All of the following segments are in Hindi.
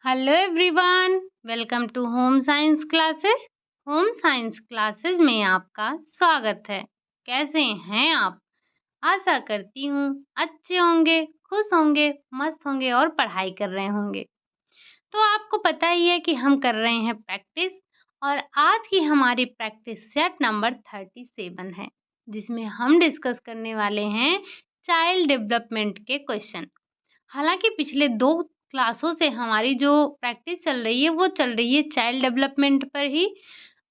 Hello everyone, welcome to home science classes. Home science classes में आपका स्वागत है। कैसे हैं आप? आशा करती हूँ अच्छे होंगे, खुश होंगे, मस्त होंगे और पढ़ाई कर रहे होंगे। तो आपको पता ही है कि हम कर रहे हैं प्रैक्टिस और आज की हमारी प्रैक्टिस सेट नंबर 37 है, जिसमें हम डिस्कस करने वाले हैं चाइल्ड डेवलपमेंट के क्वेश्चन। हालाँकि पिछले 2 क्लासों से हमारी जो प्रैक्टिस चल रही है, वो चल रही है चाइल्ड डेवलपमेंट पर ही।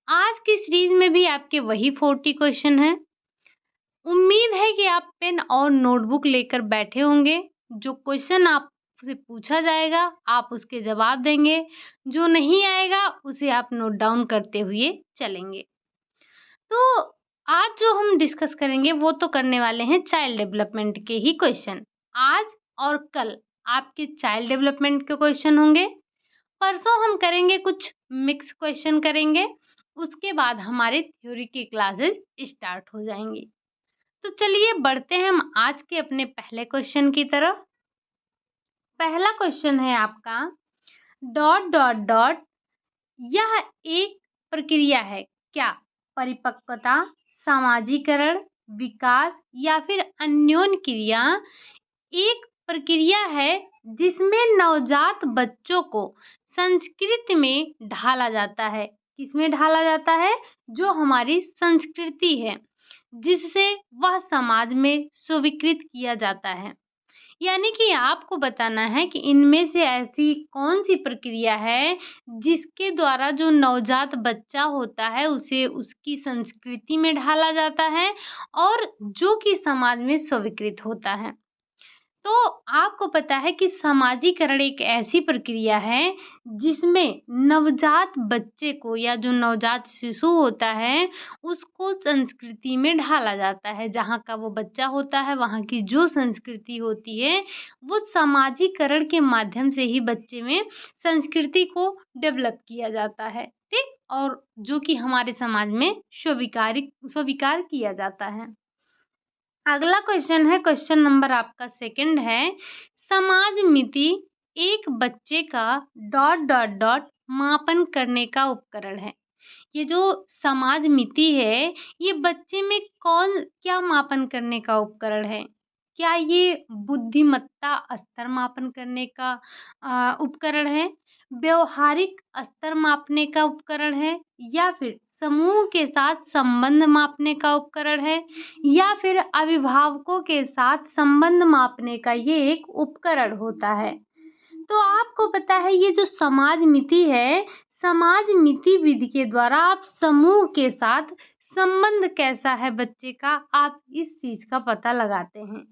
आज की सीरीज़ में भी आपके वही 40 क्वेश्चन हैं। उम्मीद है कि आप पेन और नोटबुक लेकर बैठे होंगे। जो क्वेश्चन आपसे पूछा जाएगा, आप उसके जवाब देंगे। जो नहीं आएगा, उसे आप नोट डाउन करते हुए चलेंगे। तो आज जो हम डिस्कस करेंगे, वो तो करने वाले हैं चाइल्ड डेवलपमेंट के ही क्वेश्चन। आज और कल आपके चाइल्ड डेवलपमेंट के क्वेश्चन होंगे। परसों हम करेंगे कुछ मिक्स क्वेश्चन करेंगे। उसके बाद हमारे थ्योरी की क्लासेस स्टार्ट हो जाएंगी। तो चलिए बढ़ते हैं हम आज के अपने पहले क्वेश्चन की तरफ। पहला क्वेश्चन है आपका डॉट डॉट डॉट। यह एक प्रक्रिया है क्या? परिपक्वता, समाजीकरण, विकास या फिर अन्योन्य क्रिया एक प्रक्रिया है जिसमें नवजात बच्चों को संस्कृति में ढाला जाता है। किसमें ढाला जाता है? जो हमारी संस्कृति है, जिससे वह समाज में स्वीकृत किया जाता है। यानी कि आपको बताना है कि इनमें से ऐसी कौन-सी प्रक्रिया है जिसके द्वारा जो नवजात बच्चा होता है उसे उसकी संस्कृति में ढाला जाता है और जो कि समाज में स्वीकृत होता है। तो आपको पता है कि समाजीकरण एक ऐसी प्रक्रिया है जिसमें नवजात बच्चे को या जो नवजात शिशु होता है उसको संस्कृति में ढाला जाता है। जहाँ का वो बच्चा होता है, वहाँ की जो संस्कृति होती है, वो समाजीकरण के माध्यम से ही बच्चे में संस्कृति को डेवलप किया जाता है, ठीक? और जो कि हमारे समाज में स्वीकार किया जाता है। अगला क्वेश्चन है, क्वेश्चन नंबर आपका सेकंड है, समाज मिति एक बच्चे का डॉट डॉट डॉट मापन करने का उपकरण है। ये जो समाज मिति है, ये बच्चे में कौन क्या मापन करने का उपकरण है? क्या ये बुद्धिमत्ता स्तर मापन करने का उपकरण है? व्यवहारिक स्तर मापने का उपकरण है? या फिर समूह के साथ संबंध मापने का उपकरण है? या फिर अभिभावकों के साथ संबंध मापने का ये एक उपकरण होता है। तो आपको पता है ये जो समाज मिति है, समाज मिति विधि के द्वारा आप समूह के साथ संबंध कैसा है बच्चे का, आप इस चीज़ का पता लगाते हैं।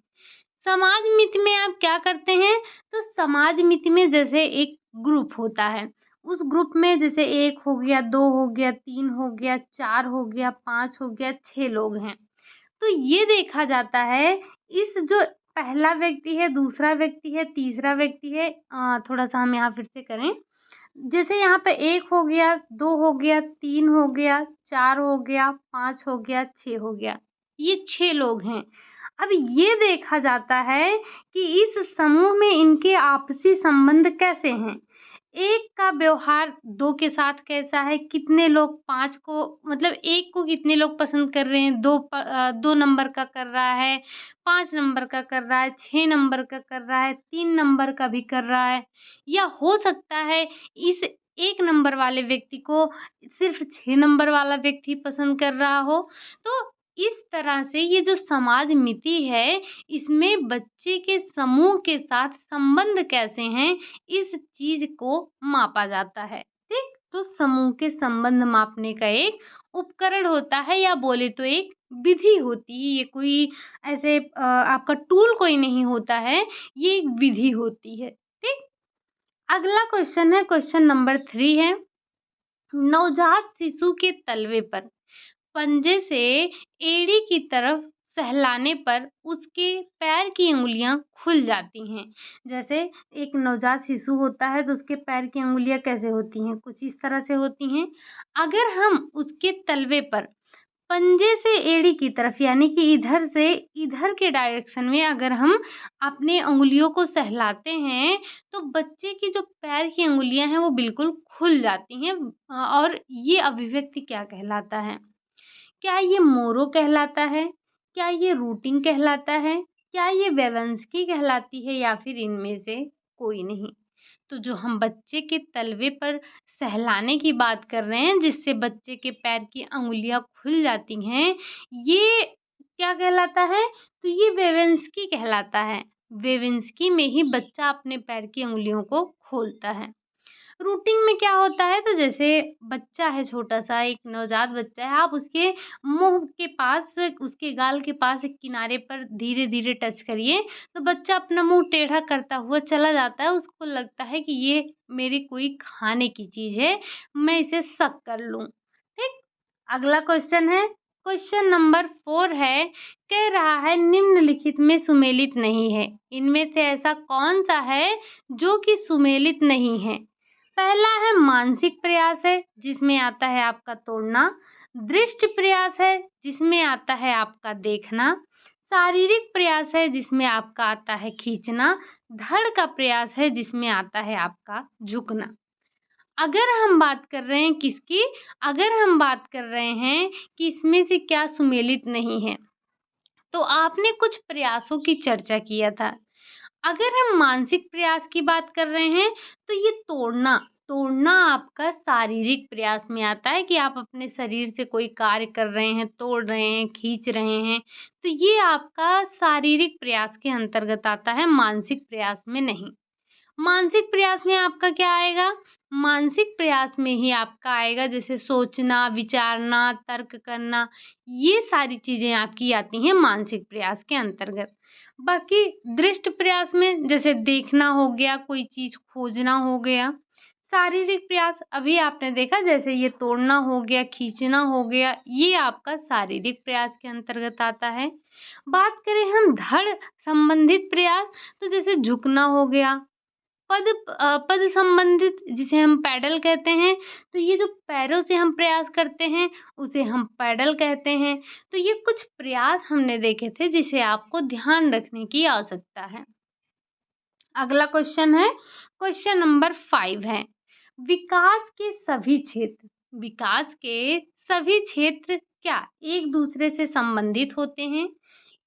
समाज मिति में आप क्या करते हैं? तो समाज मिति में जैसे एक ग्रुप होता है, उस ग्रुप में जैसे 1 हो गया, 2 हो गया, 3 हो गया, 4 हो गया, 5 हो गया, 6 लोग हैं। तो ये देखा जाता है इस जो पहला व्यक्ति है, दूसरा व्यक्ति है, तीसरा व्यक्ति है, थोड़ा-सा हम यहाँ फिर से करें। जैसे यहाँ पे 1 हो गया, 2 हो गया, 3 हो गया, 4 हो गया, 5 हो गया, 6 हो गया। ये 6 लोग हैं। अब ये देखा जाता है कि इस समूह में इनके आपसी संबंध कैसे हैं? 1 का व्यवहार 2 के साथ कैसा है? कितने लोग 5 को मतलब 1 को कितने लोग पसंद कर रहे हैं? 2 नंबर का कर रहा है, 5 नंबर का कर रहा है, 6 नंबर का कर रहा है, 3 नंबर का भी कर रहा है। या हो सकता है इस 1 नंबर वाले व्यक्ति को सिर्फ़ 6 नंबर वाला व्यक्ति पसंद कर रहा हो। तो इस तरह से ये जो समाज मिति है, इसमें बच्चे के समूह के साथ संबंध कैसे हैं, इस चीज़ को मापा जाता है, ठीक? तो समूह के संबंध मापने का एक उपकरण होता है या बोले तो एक विधि होती है। ये कोई ऐसे आपका टूल कोई नहीं होता है, ये एक विधि होती है, ठीक? अगला क्वेश्चन है, क्वेश्चन नंबर 3 है, नवजात शिशु के तलवे पर पंजे से एड़ी की तरफ सहलाने पर उसके पैर की उँगलियाँ खुल जाती हैं। जैसे एक नवजात शिशु होता है तो उसके पैर की उँगलियाँ कैसे होती हैं? कुछ इस तरह से होती हैं। अगर हम उसके तलवे पर पंजे से एड़ी की तरफ यानी कि इधर से इधर के डायरेक्शन में अगर हम अपने उँगलियों को सहलाते हैं तो बच्चे की जो पैर की उँगलियाँ हैं वो बिल्कुल खुल जाती हैं। और ये अभिव्यक्ति क्या कहलाता है? क्या ये मोरो कहलाता है? क्या ये रूटिंग कहलाता है? क्या ये व्यवंस्की कहलाती है या फिर इनमें से कोई नहीं? तो जो हम बच्चे के तलवे पर सहलाने की बात कर रहे हैं जिससे बच्चे के पैर की अंगुलियां खुल जाती हैं, ये क्या कहलाता है? तो ये वेवेंस्की कहलाता है। वेवेंस्की में ही बच्चा अपने पैर की अंगुलियों को खोलता है। रूटिंग में क्या होता है? तो जैसे बच्चा है छोटा-सा, एक नवजात बच्चा है, आप उसके मुँह के पास, उसके गाल के पास एक किनारे पर धीरे-धीरे टच करिए, तो बच्चा अपना मुँह टेढ़ा करता हुआ चला जाता है। उसको लगता है कि ये मेरी कोई खाने की चीज़ है, मैं इसे सक कर लूँ। ठीक? अगला क्वेश्चन है, क्वेश्चन नंबर 4 है, कह रहा है निम्नलिखित में सुमेलित नहीं है। इनमें से ऐसा कौन-सा है जो कि सुमेलित नहीं है? पहला है मानसिक प्रयास है जिसमें आता है आपका तोड़ना, दृष्टि प्रयास है जिसमें आता है आपका देखना, शारीरिक प्रयास है जिसमें आपका आता है खींचना, धड़ का प्रयास है जिसमें आता है आपका झुकना। अगर हम बात कर रहे हैं किसकी? अगर हम बात कर रहे हैं कि इसमें से क्या सुमेलित नहीं है, तो आपने कुछ प्रयासों की चर्चा किया था। अगर हम मानसिक प्रयास की बात कर रहे हैं तो ये तोड़ना, तोड़ना आपका शारीरिक प्रयास में आता है कि आप अपने शरीर से कोई कार्य कर रहे हैं, तोड़ रहे हैं, खींच रहे हैं, तो ये आपका शारीरिक प्रयास के अंतर्गत आता है, मानसिक प्रयास में नहीं। मानसिक प्रयास में आपका क्या आएगा? मानसिक प्रयास में ही आपका आएगा जैसे सोचना, विचारना, तर्क करना, ये सारी चीज़ें आपकी आती हैं मानसिक प्रयास के अंतर्गत। बाकी दृष्ट प्रयास में जैसे देखना हो गया, कोई चीज़ खोजना हो गया। शारीरिक प्रयास अभी आपने देखा जैसे ये तोड़ना हो गया, खींचना हो गया, ये आपका शारीरिक प्रयास के अंतर्गत आता है। बात करें हम धड़ संबंधित प्रयास, तो जैसे झुकना हो गया, पद संबंधित जिसे हम पैडल कहते हैं, तो ये जो पैरों से हम प्रयास करते हैं उसे हम पैडल कहते हैं। तो ये कुछ प्रयास हमने देखे थे जिसे आपको ध्यान रखने की आवश्यकता है। अगला क्वेश्चन है, क्वेश्चन नंबर 5 है, विकास के सभी क्षेत्र, विकास के सभी क्षेत्र क्या एक दूसरे से संबंधित होते हैं,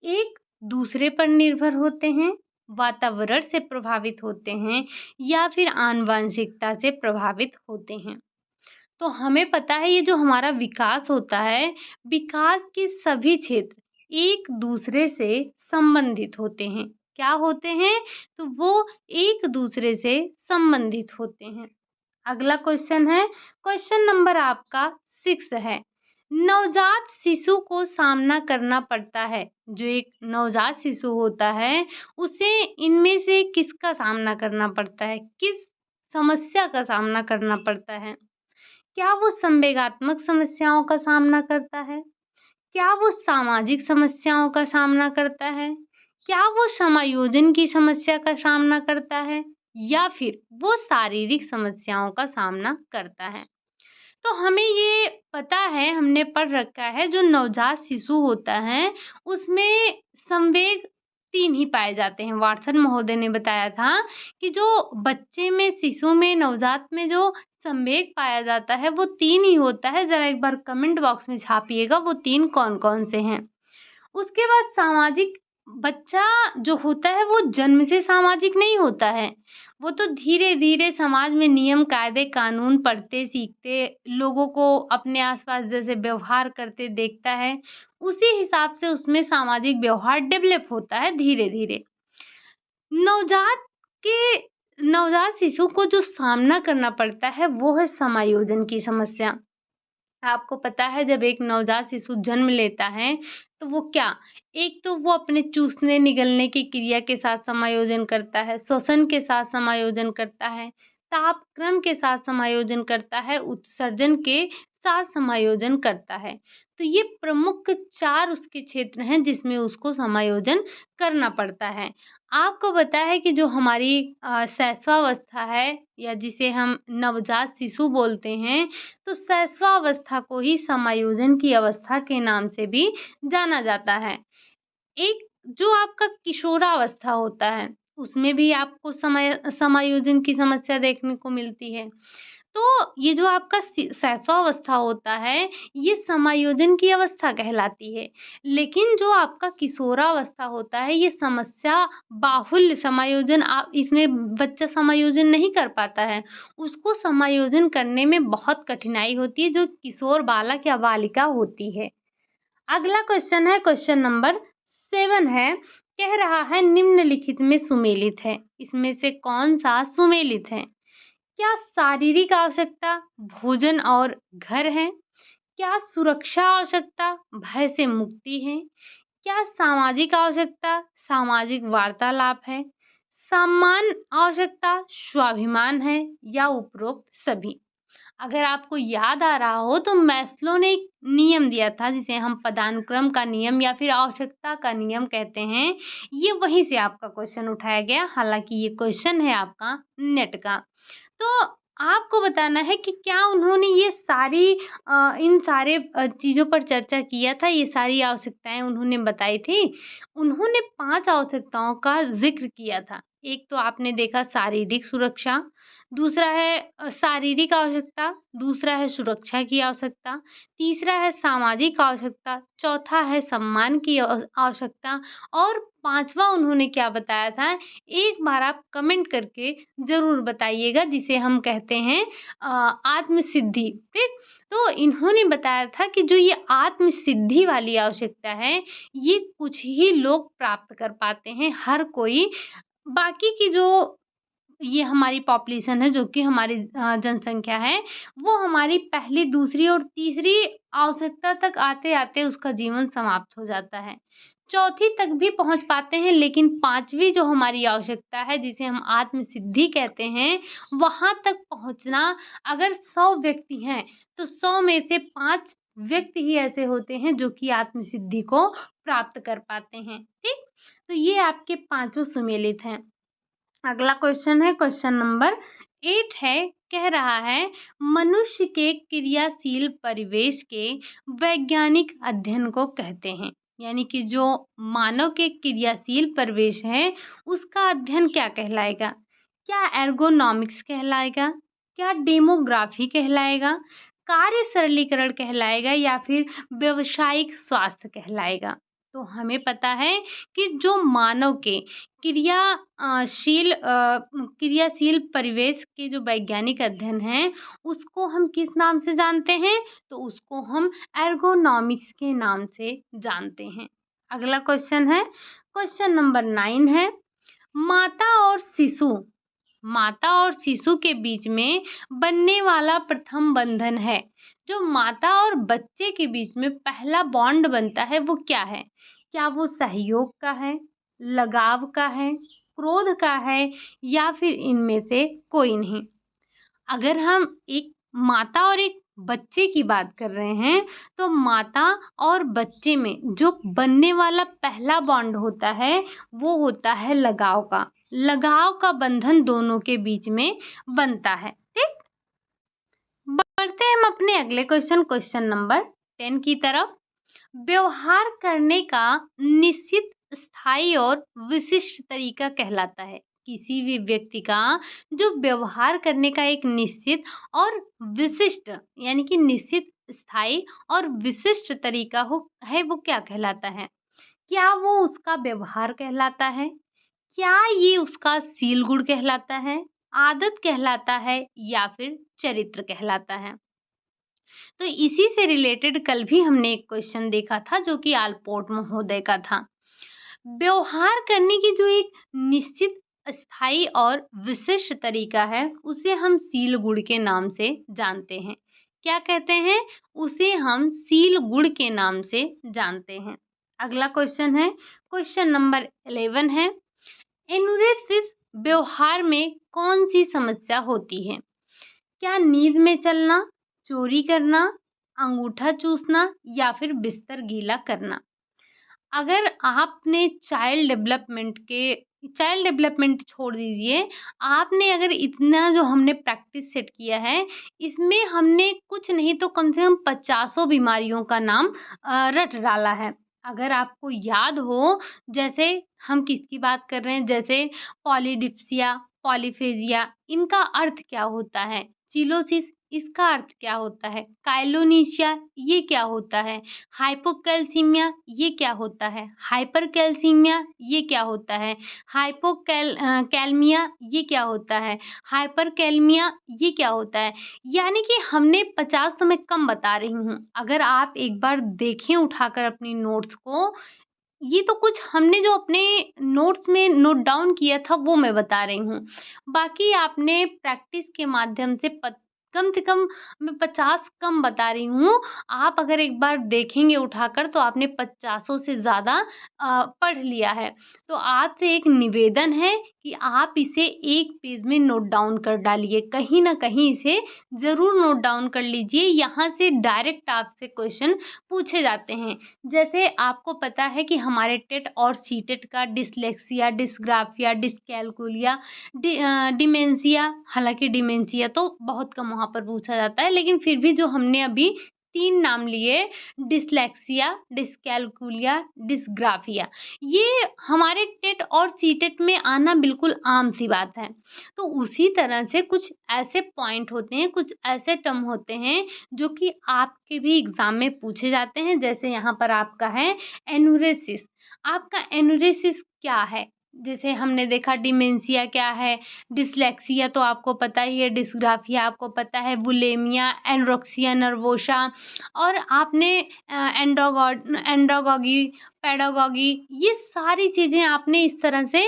एक दूसरे पर निर्भर होते हैं, वातावरण से प्रभावित होते हैं या फिर आनुवंशिकता से प्रभावित होते हैं? तो हमें पता है ये जो हमारा विकास होता है, विकास के सभी क्षेत्र एक दूसरे से संबंधित होते हैं। क्या होते हैं? तो वो एक दूसरे से संबंधित होते हैं। अगला क्वेश्चन है, क्वेश्चन नंबर आपका 6 है, नवजात शिशु को सामना करना पड़ता है, जो एक नवजात शिशु होता है उसे इनमें से किसका सामना करना पड़ता है, किस समस्या का सामना करना पड़ता है? क्या वो संवेगात्मक समस्याओं का सामना करता है? क्या वो सामाजिक समस्याओं का सामना करता है? क्या वो समायोजन की समस्या का सामना करता है? या फिर वो शारीरिक समस्याओं का सामना करता है? तो हमें ये पता है, हमने पढ़ रखा है, जो नवजात शिशु होता है उसमें संवेग 3 ही पाए जाते हैं। वाटसन महोदय ने बताया था कि जो बच्चे में, शिशु में, नवजात में जो संवेग पाया जाता है वो 3 ही होता है। ज़रा एक बार कमेंट बॉक्स में छापिएगा वो 3 कौन-कौन से हैं। उसके बाद सामाजिक, बच्चा जो होता है वो जन्म से सामाजिक नहीं होता है, वो तो धीरे-धीरे समाज में नियम, कायदे, कानून पढ़ते, सीखते, लोगों को अपने आस-पास जैसे व्यवहार करते देखता है, उसी हिसाब से उसमें सामाजिक व्यवहार डेवलप होता है धीरे-धीरे। नवजात के नवजात शिशु को जो सामना करना पड़ता है वो है समायोजन की समस्या। आपको पता है जब एक नवजात शिशु जन्म लेता है तो वो क्या, एक तो वो अपने चूसने निगलने की क्रिया के साथ समायोजन करता है, श्वसन के साथ समायोजन करता है, तापक्रम के साथ समायोजन करता है, उत्सर्जन के साथ समायोजन करता है। तो ये प्रमुख 4 उसके क्षेत्र हैं जिसमें उसको समायोजन करना पड़ता है। आपको पता है कि जो हमारी शैशवावस्था है या जिसे हम नवजात शिशु बोलते हैं, तो शैशवावस्था को ही समायोजन की अवस्था के नाम से भी जाना जाता है। एक जो आपका किशोरावस्था होता है, उसमें भी आपको समायोजन की समस्या देखने को मिलती है। तो ये जो आपका शैशवावस्था होता है, ये समायोजन की अवस्था कहलाती है। लेकिन जो आपका किशोरावस्था होता है, ये समस्या बाहुल्य समायोजन इसमें बच्चा समायोजन नहीं कर पाता है। उसको समायोजन करने में बहुत कठिनाई होती है, जो किशोर बालक या बालिका होती है। अगला क्वेश्चन है, क्वेश्चन नंबर 7 है, कह रहा है निम्नलिखित में सुमेलित है। इसमें से कौन-सा सुमेलित है? क्या शारीरिक आवश्यकता भोजन और घर है? क्या सुरक्षा आवश्यकता भय से मुक्ति है? क्या सामाजिक आवश्यकता सामाजिक वार्तालाप है? सम्मान आवश्यकता स्वाभिमान है या उपरोक्त सभी? अगर आपको याद आ रहा हो तो मैस्लो ने एक नियम दिया था जिसे हम पदानुक्रम का नियम या फिर आवश्यकता का नियम कहते हैं। ये वहीं से आपका क्वेश्चन उठाया गया, हालाँकि ये क्वेश्चन है आपका नेट का। तो आपको बताना है कि क्या उन्होंने ये सारी इन सारे चीज़ों पर चर्चा किया था, ये सारी आवश्यकताएँ उन्होंने बताई थी। उन्होंने 5 आवश्यकताओं का ज़िक्र किया था। एक तो आपने देखा शारीरिक सुरक्षा, दूसरा है शारीरिक आवश्यकता, दूसरा है सुरक्षा की आवश्यकता, तीसरा है सामाजिक आवश्यकता, चौथा है सम्मान की आवश्यकता और 5वां उन्होंने क्या बताया था, एक बार आप कमेंट करके ज़रूर बताइएगा जिसे हम कहते हैं आत्मसिद्धि, ठीक? तो इन्होंने बताया था कि जो ये आत्मसिद्धि वाली आवश्यकता है, ये कुछ ही लोग प्राप्त कर पाते हैं, हर कोई बाकी की जो ये हमारी पॉपुलेशन है जो कि हमारी जनसंख्या है, वो हमारी पहली, दूसरी और तीसरी आवश्यकता तक आते-आते उसका जीवन समाप्त हो जाता है। चौथी तक भी पहुँच पाते हैं लेकिन 5वीं जो हमारी आवश्यकता है जिसे हम आत्मसिद्धि कहते हैं, वहाँ तक पहुँचना अगर 100 व्यक्ति हैं, तो 100 में से 5 व्यक्ति ही ऐसे होते हैं जो कि आत्मसिद्धि को प्राप्त कर पाते हैं, ठीक? तो ये आपके पाँचों सुमेलित हैं। अगला क्वेश्चन है, क्वेश्चन नंबर 8 है, कह रहा है मनुष्य के क्रियाशील परिवेश के वैज्ञानिक अध्ययन को कहते हैं। यानी कि जो मानव के क्रियाशील परिवेश है उसका अध्ययन क्या कहलाएगा? क्या एर्गोनॉमिक्स कहलाएगा? क्या डेमोग्राफी कहलाएगा? कार्य सरलीकरण कहलाएगा या फिर व्यावसायिक स्वास्थ्य कहलाएगा? तो हमें पता है कि जो मानव के क्रियाशील परिवेश के जो वैज्ञानिक अध्ययन हैं, उसको हम किस नाम से जानते हैं? तो उसको हम एर्गोनॉमिक्स के नाम से जानते हैं। अगला क्वेश्चन है, क्वेश्चन नंबर 9 है, माता और शिशु के बीच में बनने वाला प्रथम बंधन है। जो माता और बच्चे के बीच में पहला बॉन्ड बनता है वो क्या है? क्या वो सहयोग का है, लगाव का है, क्रोध का है या फिर इनमें से कोई नहीं? अगर हम एक माता और एक बच्चे की बात कर रहे हैं, तो माता और बच्चे में जो बनने वाला पहला बॉन्ड होता है, वो होता है लगाव का। लगाव का बंधन दोनों के बीच में बनता है, ठीक? बढ़ते हैं हम अपने अगले क्वेश्चन, क्वेश्चन नंबर 10 की तरफ। व्यवहार करने का निश्चित, स्थायी और विशिष्ट तरीका कहलाता है। किसी भी व्यक्ति का जो व्यवहार करने का एक निश्चित और विशिष्ट यानी कि निश्चित, स्थायी और विशिष्ट तरीका है वो क्या कहलाता है? क्या वो उसका व्यवहार कहलाता है? क्या ये उसका सील गुण कहलाता है, आदत कहलाता है या फिर चरित्र कहलाता है? तो इसी से रिलेटेड कल भी हमने एक क्वेश्चन देखा था जो कि आलपोर्ट महोदय का था। व्यवहार करने की जो एक निश्चित, स्थायी और विशिष्ट तरीका है उसे हम सील गुण के नाम से जानते हैं। क्या कहते हैं? उसे हम सील गुण के नाम से जानते हैं। अगला क्वेश्चन है, क्वेश्चन नंबर 11 है, एनुरेसिस व्यवहार में कौन सी समस्या होती है? क्या नींद में चलना, चोरी करना, अंगूठा चूसना या फिर बिस्तर गीला करना। अगर आपने चाइल्ड डेवलपमेंट छोड़ दीजिए, आपने अगर इतना जो हमने प्रैक्टिस सेट किया है, इसमें हमने कुछ नहीं तो कम से कम पचासों बीमारियों का नाम रट डाला है। अगर आपको याद हो, जैसे हम किसकी बात कर रहे हैं, जैसे पॉलीडिप्सिया, पॉलीफेजिया, इनका अर्थ क्या होता है? चिलोसिस, इसका अर्थ क्या होता है? काइलोनीशिया, ये क्या होता है? हाइपोकैल्सीमिया, ये क्या होता है? हाइपरकैल्सीमिया, ये क्या होता है? कैलमिया, ये क्या होता है? हाइपरकैलमिया, ये क्या होता है? यानी कि हमने 50 तो मैं कम बता रही हूँ। अगर आप एक बार देखें उठाकर अपनी नोट्स को, ये तो कुछ हमने जो अपने नोट्स में नोट डाउन किया था वो मैं बता रही हूँ। बाकी आपने प्रैक्टिस के माध्यम से कम मैं 50 कम बता रही हूँ। आप अगर एक बार देखेंगे उठाकर तो आपने पचासों से ज़्यादा पढ़ लिया है। तो आपसे एक निवेदन है कि आप इसे एक पेज में नोट डाउन कर डालिए। कहीं न कहीं इसे ज़रूर नोट डाउन कर लीजिए। यहाँ से डायरेक्ट आपसे क्वेश्चन पूछे जाते हैं। जैसे आपको पता है कि हमारे टेट और सीटेट का डिस्लेक्सिया, डिस्ग्राफिया, डिस्कैल्कुलिया, डिमेंशिया, हालाँकि डिमेंशिया तो बहुत कम वहाँ पर पूछा जाता है, लेकिन फिर भी जो हमने अभी 3 नाम लिए, डिस्लेक्सिया, डिस्कैल्कुलिया, डिस्ग्राफिया, ये हमारे टेट और सीटेट में आना बिल्कुल आम-सी बात है। तो उसी तरह से कुछ ऐसे पॉइंट होते हैं, कुछ ऐसे टर्म होते हैं जो कि आपके भी एग्ज़ाम में पूछे जाते हैं। जैसे यहाँ पर आपका है एनुरेसिस। आपका एनुरेसिस क्या है? जैसे हमने देखा डिमेंशिया क्या है, डिस्लेक्सिया तो आपको पता ही है, डिस्ग्राफिया आपको पता है, बुलिमिया, एनोरेक्सिया नर्वोसा, और आपने एंड्रोगॉगी, पेडागॉगी, ये सारी चीज़ें आपने इस तरह से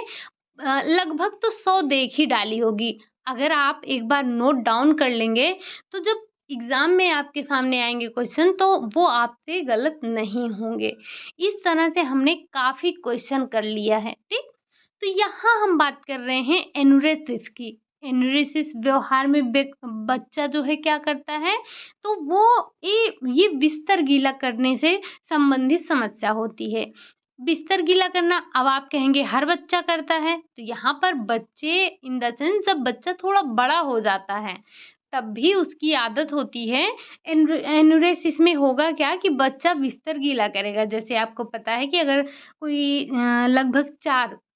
लगभग तो 100 देख ही डाली होगी। अगर आप एक बार नोट डाउन कर लेंगे, तो जब एग्ज़ाम में आपके सामने आएँगे क्वेश्चन तो वो आपसे गलत नहीं होंगे। इस तरह से हमने काफ़ी क्वेश्चन कर लिया है, ठीक? तो यहाँ हम बात कर रहे हैं एनुरेसिस की। एनुरेसिस व्यवहार में बच्चा जो है क्या करता है, तो वो ये बिस्तर गीला करने से संबंधित समस्या होती है। बिस्तर गीला करना, अब आप कहेंगे हर बच्चा करता है, तो यहाँ पर बच्चे इन द सेंस जब बच्चा थोड़ा बड़ा हो जाता है, तब भी उसकी आदत होती है। एनुरेसिस में होगा क्या कि बच्चा बिस्तर गीला करेगा। जैसे आपको पता है कि अगर कोई लगभग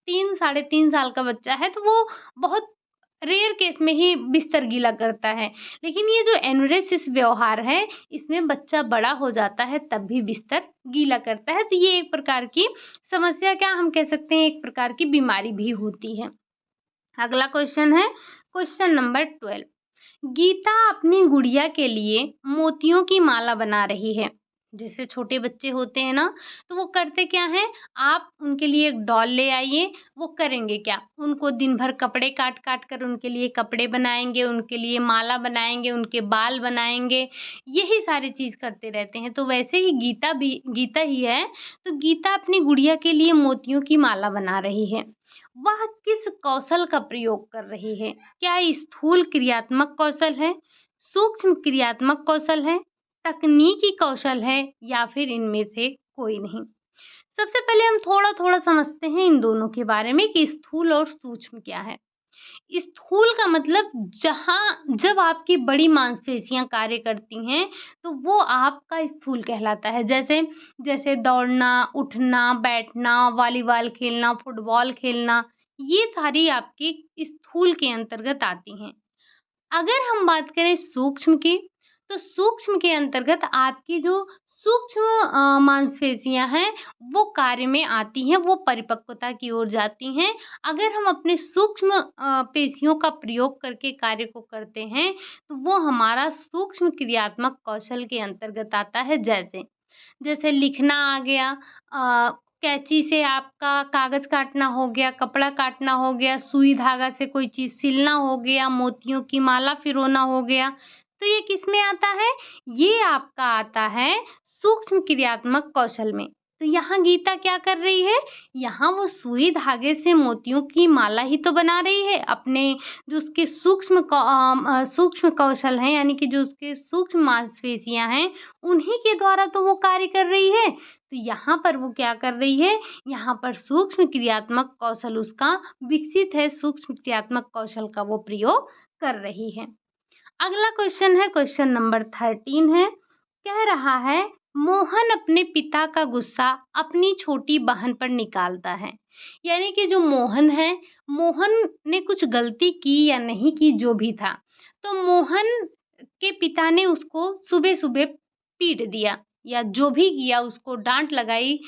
3 साढ़े 3 साल का बच्चा है, तो वो बहुत रेयर केस में ही बिस्तर गीला करता है। लेकिन ये जो एनुरेसिस व्यवहार है, इसमें बच्चा बड़ा हो जाता है तब भी बिस्तर गीला करता है। तो ये एक प्रकार की समस्या, क्या हम कह सकते हैं, एक प्रकार की बीमारी भी होती है। अगला क्वेश्चन है क्वेश्चन नंबर 12। गीता अपनी गुड़िया के लिए मोतियों की माला बना रही है। जैसे छोटे बच्चे होते हैं ना, तो वो करते क्या हैं, आप उनके लिए एक डॉल ले आइए, वो करेंगे क्या, उनको दिन भर कपड़े काट काट कर उनके लिए कपड़े बनाएंगे, उनके लिए माला बनाएंगे, उनके बाल बनाएंगे, यही सारी चीज़ करते रहते हैं। तो वैसे ही गीता ही है। तो गीता अपनी गुड़िया के लिए मोतियों की माला बना रही है। वह किस कौशल का प्रयोग कर रही है? क्या ये स्थूल क्रियात्मक कौशल है, सूक्ष्म क्रियात्मक कौशल है, तकनीकी कौशल है, या फिर इनमें से कोई नहीं? सबसे पहले हम थोड़ा-थोड़ा समझते हैं इन दोनों के बारे में कि स्थूल और सूक्ष्म क्या है। स्थूल का मतलब जब आपकी बड़ी मांसपेशियाँ कार्य करती हैं, तो वो आपका स्थूल कहलाता है। जैसे जैसे दौड़ना, उठना, बैठना, वॉलीबॉल खेलना, फुटबॉल खेलना, ये सारी आपकी स्थूल के अंतर्गत आती हैं। अगर हम बात करें सूक्ष्म की, तो सूक्ष्म के अंतर्गत आपकी जो सूक्ष्म मांसपेशियाँ हैं, वो कार्य में आती हैं, वो परिपक्वता की ओर जाती हैं। अगर हम अपने सूक्ष्म पेशियों का प्रयोग करके कार्य को करते हैं, तो वो हमारा सूक्ष्म क्रियात्मक कौशल के अंतर्गत आता है। जैसे जैसे लिखना आ गया, कैंची से आपका कागज़ काटना हो गया, कपड़ा काटना हो गया, सुई धागा से कोई चीज़ सिलना हो गया, मोतियों की माला पिरोना हो गया। तो ये किसमें आता है? ये आपका आता है सूक्ष्म क्रियात्मक कौशल में। तो यहाँ गीता क्या कर रही है? यहाँ वो सुई धागे से मोतियों की माला ही तो बना रही है। अपने जो उसके सूक्ष्म कौशल हैं, यानी कि जो उसके सूक्ष्म मांसपेशियाँ हैं, उन्हीं के द्वारा तो वो कार्य कर रही है। तो यहाँ पर वो क्या कर रही है? यहाँ पर सूक्ष्म क्रियात्मक कौशल उसका विकसित है, सूक्ष्म क्रियात्मक कौशल का वो प्रयोग कर रही है। अगला क्वेश्चन है, क्वेश्चन नंबर 13 है, कह रहा है मोहन अपने पिता का गुस्सा अपनी छोटी बहन पर निकालता है। यानी कि जो मोहन है, मोहन ने कुछ गलती की या नहीं की, जो भी था, तो मोहन के पिता ने उसको सुबह सुबह पीट दिया या जो भी किया, उसको डांट लगाई,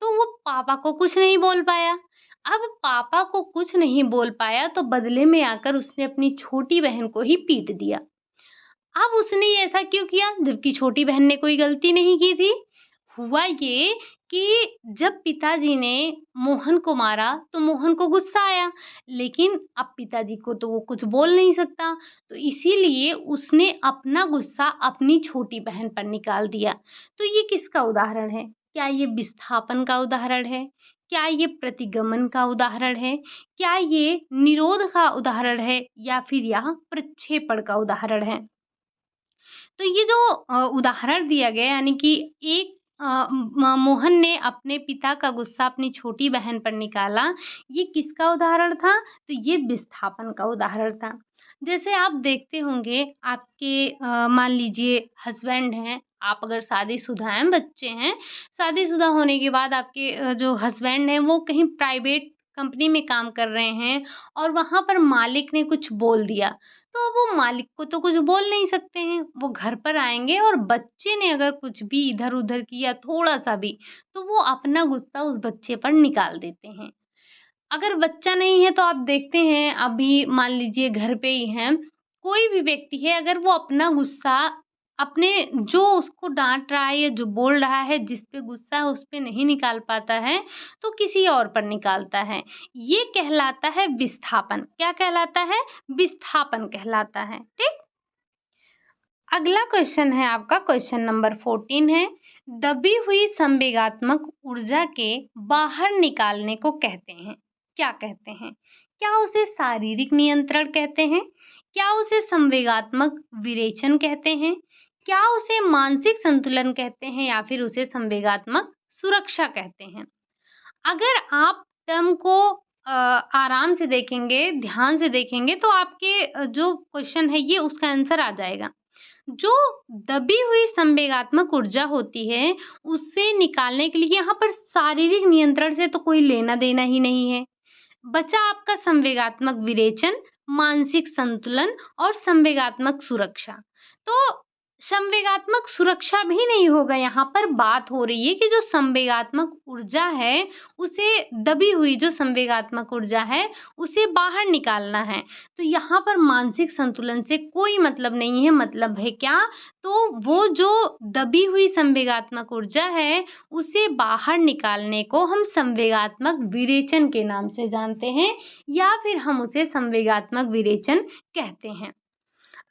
तो वो पापा को कुछ नहीं बोल पाया। अब पापा को कुछ नहीं बोल पाया तो बदले में आकर उसने अपनी छोटी बहन को ही पीट दिया। अब उसने ये ऐसा क्यों किया जबकि छोटी बहन ने कोई गलती नहीं की थी? हुआ ये कि जब पिताजी ने मोहन को मारा तो मोहन को गुस्सा आया, लेकिन अब पिताजी को तो वो कुछ बोल नहीं सकता, तो इसीलिए उसने अपना गुस्सा अपनी छोटी बहन पर निकाल दिया। तो ये किसका उदाहरण है? क्या ये विस्थापन का उदाहरण है? क्या ये प्रतिगमन का उदाहरण है? क्या ये निरोध का उदाहरण है या फिर यह प्रक्षेपण का उदाहरण है? तो ये जो उदाहरण दिया गया, यानी कि एक मोहन ने अपने पिता का गुस्सा अपनी छोटी बहन पर निकाला, ये किसका उदाहरण था? तो ये विस्थापन का उदाहरण था। जैसे आप देखते होंगे आपके मान लीजिए हस्बैंड हैं, आप अगर शादीशुदा हैं, बच्चे हैं, शादीशुदा होने के बाद आपके जो हस्बैंड हैं वो कहीं प्राइवेट कंपनी में काम कर रहे हैं और वहाँ पर मालिक ने कुछ बोल दिया, तो वो मालिक को तो कुछ बोल नहीं सकते हैं। वो घर पर आएँगे और बच्चे ने अगर कुछ भी इधर-उधर किया थोड़ा-सा भी, तो वो अपना गुस्सा उस बच्चे पर निकाल देते हैं। अगर बच्चा नहीं है तो आप देखते हैं, अभी मान लीजिए घर पे ही हैं, कोई भी व्यक्ति है, अगर वो अपना गुस्सा अपने जो उसको डाँट रहा है या जो बोल रहा है, जिस पे गुस्सा है उस पे नहीं निकाल पाता है, तो किसी और पर निकालता है। ये कहलाता है विस्थापन। क्या कहलाता है? विस्थापन कहलाता है। ठीक? अगला क्वेश्चन है आपका, क्वेश्चन नंबर 14 है, दबी हुई संवेगात्मक ऊर्जा के बाहर निकालने को कहते हैं। क्या कहते हैं? क्या उसे शारीरिक नियंत्रण कहते हैं? क्या उसे संवेगात्मक विरेचन कहते हैं? क्या उसे मानसिक संतुलन कहते हैं या फिर उसे संवेगात्मक सुरक्षा कहते हैं? अगर आप टर्म को आराम से देखेंगे, ध्यान से देखेंगे, तो आपके जो क्वेश्चन है ये उसका आंसर आ जाएगा। जो दबी हुई संवेगात्मक ऊर्जा होती है, उससे निकालने के लिए यहाँ पर शारीरिक नियंत्रण से तो कोई लेना-देना ही नहीं है। बचा आपका संवेगात्मक विरेचन, मानसिक संतुलन और संवेगात्मक सुरक्षा। तो संवेगात्मक सुरक्षा भी नहीं होगा, यहाँ पर बात हो रही है कि जो संवेगात्मक ऊर्जा है, उसे दबी हुई जो संवेगात्मक ऊर्जा है, उसे बाहर निकालना है। तो यहाँ पर मानसिक संतुलन से कोई मतलब नहीं है, मतलब है क्या? तो वो जो दबी हुई संवेगात्मक ऊर्जा है, उसे बाहर निकालने को हम संवेगात्मक विरेचन के नाम से जानते हैं या फिर हम उसे संवेगात्मक विरेचन कहते हैं।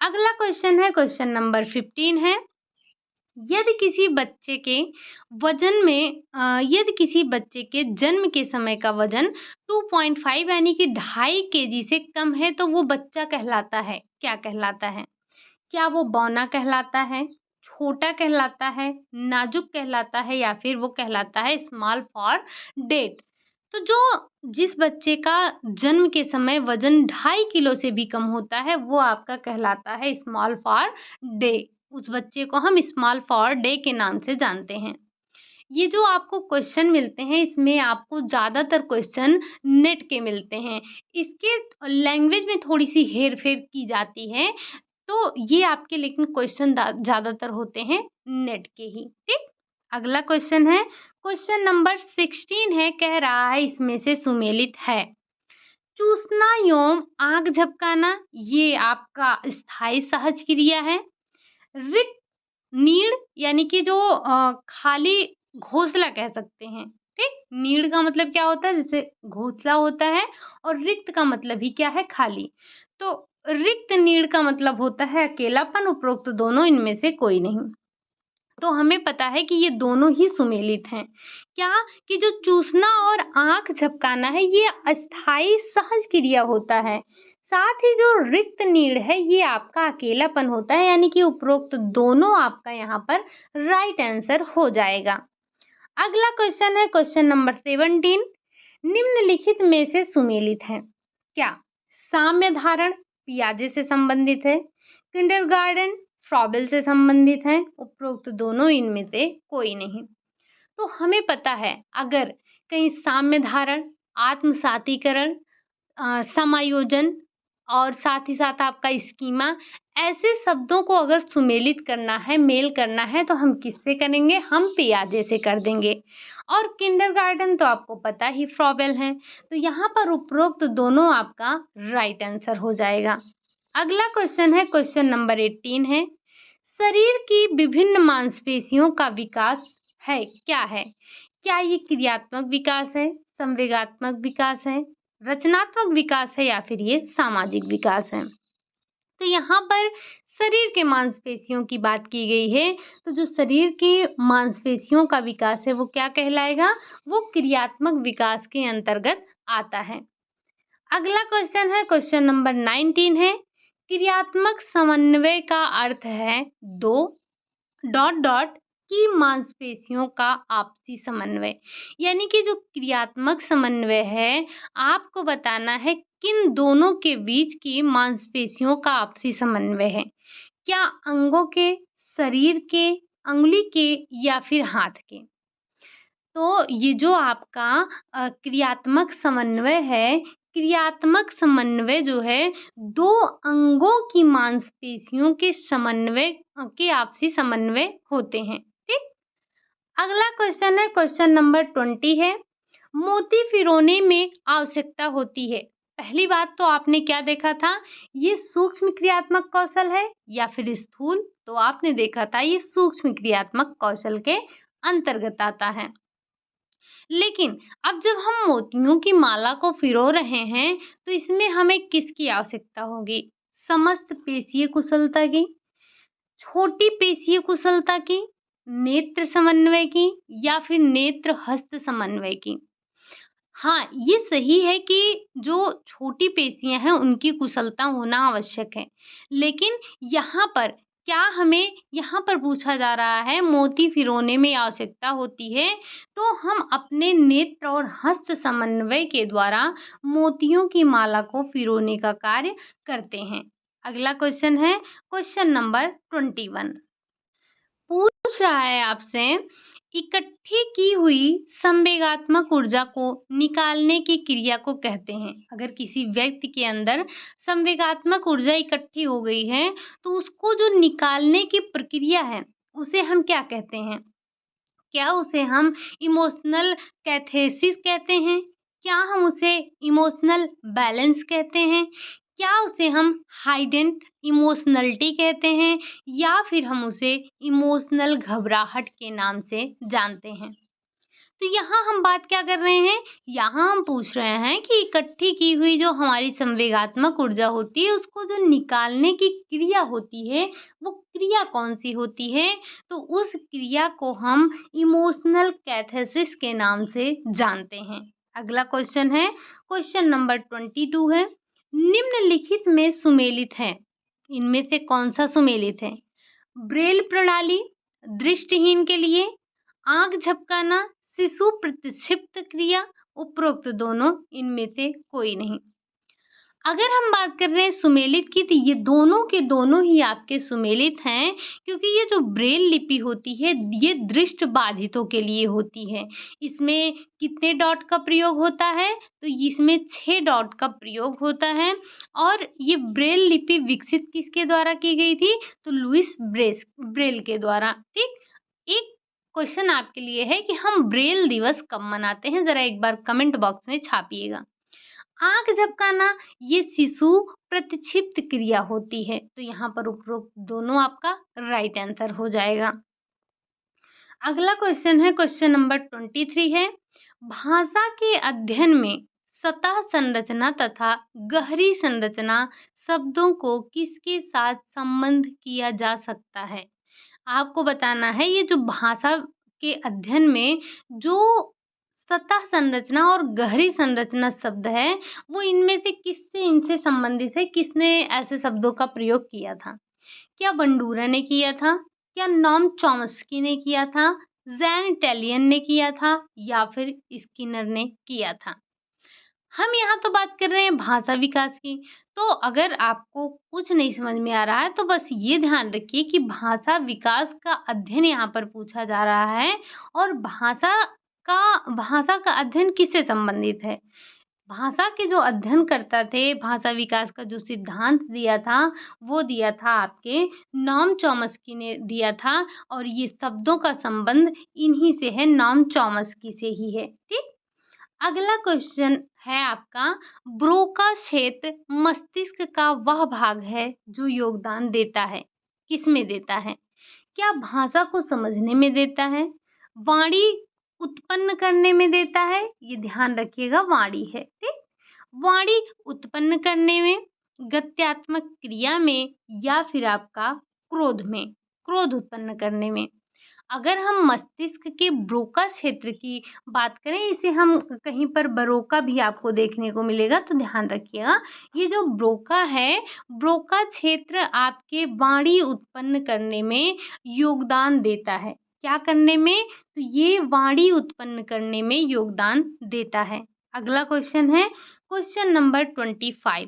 अगला क्वेश्चन है, क्वेश्चन नंबर 15 है, यदि किसी बच्चे के यदि किसी बच्चे के जन्म के समय का वजन 2.5 यानी कि 2.5 केजी से कम है तो वो बच्चा कहलाता है, क्या कहलाता है? क्या वो बौना कहलाता है, छोटा कहलाता है, नाजुक कहलाता है या फिर वो कहलाता है स्मॉल फॉर डेड? तो जिस बच्चे का जन्म के समय वजन 2.5 किलो से भी कम होता है, वो आपका कहलाता है स्मॉल फॉर डे। उस बच्चे को हम स्मॉल फॉर डे के नाम से जानते हैं। ये जो आपको क्वेश्चन मिलते हैं, इसमें आपको ज़्यादातर क्वेश्चन नेट के मिलते हैं। इसके लैंग्वेज में थोड़ी-सी हेर-फेर की जाती है, तो ये आपके लेकिन क्वेश्चन ज़्यादातर होते हैं नेट के ही। ठीक? अगला क्वेश्चन है, क्वेश्चन नंबर 16 है, कह रहा है इसमें से सुमेलित है। चूसना एवं आँख झपकाना ये आपका स्थायी सहज क्रिया है। रिक्त नीड़ यानी कि जो खाली घोंसला कह सकते हैं, ठीक? नीड़ का मतलब क्या होता है? जैसे घोंसला होता है और रिक्त का मतलब ही क्या है? खाली। तो रिक्त नीड़ का मतलब होता है अकेलापन, उपरोक्त दोनों इनमें से कोई नहीं। तो हमें पता है कि ये दोनों ही सुमेलित हैं। क्या कि जो चूसना और आँख झपकाना है ये अस्थायी सहज क्रिया होता है। साथ ही जो रिक्त नीड़ है ये आपका अकेलापन होता है, यानी कि उपरोक्त दोनों आपका यहाँ पर राइट आंसर हो जाएगा। अगला क्वेश्चन है क्वेश्चन नंबर 17। निम्नलिखित में से सुमेलित है क्या? साम्य धारण पियाजे से संबंधित है, किंडरगार्टन फ्रॉबेल से संबंधित है, उपरोक्त दोनों इनमें से कोई नहीं। तो हमें पता है अगर कहीं साम्य धारण, आत्मसातीकरण, समायोजन और साथ ही साथ आपका स्कीमा, ऐसे शब्दों को अगर सुमेलित करना है, मेल करना है, तो हम किससे करेंगे? हम पियाजे से कर देंगे। और किंडरगार्टन तो आपको पता ही फ्रॉबेल है, तो यहाँ पर उपरोक्त दोनों आपका राइट आंसर हो जाएगा। अगला क्वेश्चन है क्वेश्चन नंबर 18 है। शरीर की विभिन्न मांसपेशियों का विकास है क्या है? क्या ये क्रियात्मक विकास है, संवेगात्मक विकास है, रचनात्मक विकास है या फिर ये सामाजिक विकास है? तो यहाँ पर शरीर के मांसपेशियों की बात की गई है, तो जो शरीर की मांसपेशियों का विकास है वो क्या कहलाएगा? वो क्रियात्मक विकास के अंतर्गत आता है। अगला क्वेश्चन है क्वेश्चन नंबर 19 है। क्रियात्मक समन्वय का अर्थ है दो डॉट डॉट की मांसपेशियों का आपसी समन्वय। यानी कि जो क्रियात्मक समन्वय है, आपको बताना है किन दोनों के बीच की मांसपेशियों का आपसी समन्वय है। क्या अंगों के, शरीर के, अंगुली के या फिर हाथ के? तो ये जो आपका क्रियात्मक समन्वय है, क्रियात्मक समन्वय जो है दो अंगों की मांसपेशियों के समन्वय के आपसी समन्वय होते हैं। ठीक। अगला क्वेश्चन है क्वेश्चन नंबर 20 है। मोती फिरोने में आवश्यकता होती है। पहली बात तो आपने क्या देखा था? ये सूक्ष्म क्रियात्मक कौशल है या फिर स्थूल? तो आपने देखा था ये सूक्ष्म क्रियात्मक कौशल के अंतर्गत आता है। लेकिन अब जब हम मोतियों की माला को फिरो रहे हैं तो इसमें हमें किसकी आवश्यकता होगी? समस्त पेशीय कुशलता की, छोटी पेशीय कुशलता की, नेत्र समन्वय की या फिर नेत्र हस्त समन्वय की? हाँ, ये सही है कि जो छोटी पेशियाँ हैं उनकी कुशलता होना आवश्यक है। लेकिन यहाँ पर क्या हमें यहाँ पर पूछा जा रहा है मोती फिरोने में आवश्यकता होती है, तो हम अपने नेत्र और हस्त समन्वय के द्वारा मोतियों की माला को फिरोने का कार्य करते हैं। अगला क्वेश्चन है क्वेश्चन नंबर 21। पूछ रहा है आपसे, इकट्ठी की हुई संवेगात्मक ऊर्जा को निकालने की क्रिया को कहते हैं। अगर किसी व्यक्ति के अंदर संवेगात्मक ऊर्जा इकट्ठी हो गई है तो उसको जो निकालने की प्रक्रिया है उसे हम क्या कहते हैं? क्या उसे हम इमोशनल कैथेसिस कहते हैं? क्या हम उसे इमोशनल बैलेंस कहते हैं? क्या उसे हम हाइडेंट इमोशनलिटी कहते हैं या फिर हम उसे इमोशनल घबराहट के नाम से जानते हैं? तो यहाँ हम बात क्या कर रहे हैं? यहाँ हम पूछ रहे हैं कि इकट्ठी की हुई जो हमारी संवेगात्मक ऊर्जा होती है उसको जो निकालने की क्रिया होती है वो क्रिया कौन सी होती है? तो उस क्रिया को हम इमोशनल कैथेसिस के नाम से जानते हैं। अगला क्वेश्चन है क्वेश्चन नंबर 22 है। निम्नलिखित में सुमेलित है, इनमें से कौन सा सुमेलित है? ब्रेल प्रणाली दृष्टिहीन के लिए, आंख झपकाना, शिशु प्रतिक्षिप्त क्रिया, उपरोक्त दोनों इनमें से कोई नहीं। अगर हम बात कर रहे हैं सुमेलित की तो ये दोनों के दोनों ही आपके सुमेलित हैं, क्योंकि ये जो ब्रेल लिपि होती है ये दृष्टि बाधितों के लिए होती है। इसमें कितने डॉट का प्रयोग होता है? तो इसमें 6 डॉट का प्रयोग होता है। और ये ब्रेल लिपि विकसित किसके द्वारा की गई थी? तो लुईस ब्रेल के द्वारा। ठीक। एक क्वेश्चन आपके लिए है कि हम ब्रेल दिवस कब मनाते हैं? जरा एक बार कमेंट बॉक्स में छापिएगा। आंख झपकाना ये शिशु प्रतिक्षिप्त क्रिया होती है, तो यहाँ पर उपरोक्त दोनों आपका राइट आंसर हो जाएगा। अगला क्वेश्चन है क्वेश्चन नंबर 23 है। भाषा के अध्ययन में सतह संरचना तथा गहरी संरचना शब्दों को किसके साथ संबंध किया जा सकता है? आपको बताना है ये जो भाषा के अध्ययन में जो सतह संरचना और गहरी संरचना शब्द है, वो इनमें से किससे इनसे संबंधित है? किसने ऐसे शब्दों का प्रयोग किया था? क्या बंडूरा ने किया था? क्या नॉम चॉम्स्की ने किया था? ज़ैन इटैलियन ने किया था या फिर स्किनर ने किया था? हम यहाँ तो बात कर रहे हैं भाषा विकास की, तो अगर आपको कुछ नहीं समझ में आ रहा है तो बस ये ध्यान रखिए कि भाषा विकास का अध्ययन यहाँ पर पूछा जा रहा है और भाषा का अध्ययन किससे संबंधित है? भाषा के जो अध्ययनकर्ता थे, भाषा विकास का जो सिद्धांत दिया था, वो दिया था आपके नॉम चॉम्स्की ने दिया था और ये शब्दों का संबंध इन्हीं से है, नॉम चॉम्स्की से ही है। ठीक? अगला क्वेश्चन है आपका, ब्रोका क्षेत्र मस्तिष्क का वह भाग है जो योगदान देता है। किसमें देता है? क्या भाषा को समझने में देता है? वाणी उत्पन्न करने में देता है? ये ध्यान रखिएगा, वाणी है, ठीक? वाणी उत्पन्न करने में, गत्यात्मक क्रिया में या फिर आपका क्रोध में, क्रोध उत्पन्न करने में। अगर हम मस्तिष्क के ब्रोका क्षेत्र की बात करें, इसे हम कहीं पर बरोका भी आपको देखने को मिलेगा, तो ध्यान रखिएगा। ये जो ब्रोका है, ब्रोका क्षेत्र आपके वाणी उत्पन्न करने में योगदान देता है। क्या करने में? तो ये वाणी उत्पन्न करने में योगदान देता है। अगला क्वेश्चन है क्वेश्चन नंबर 25।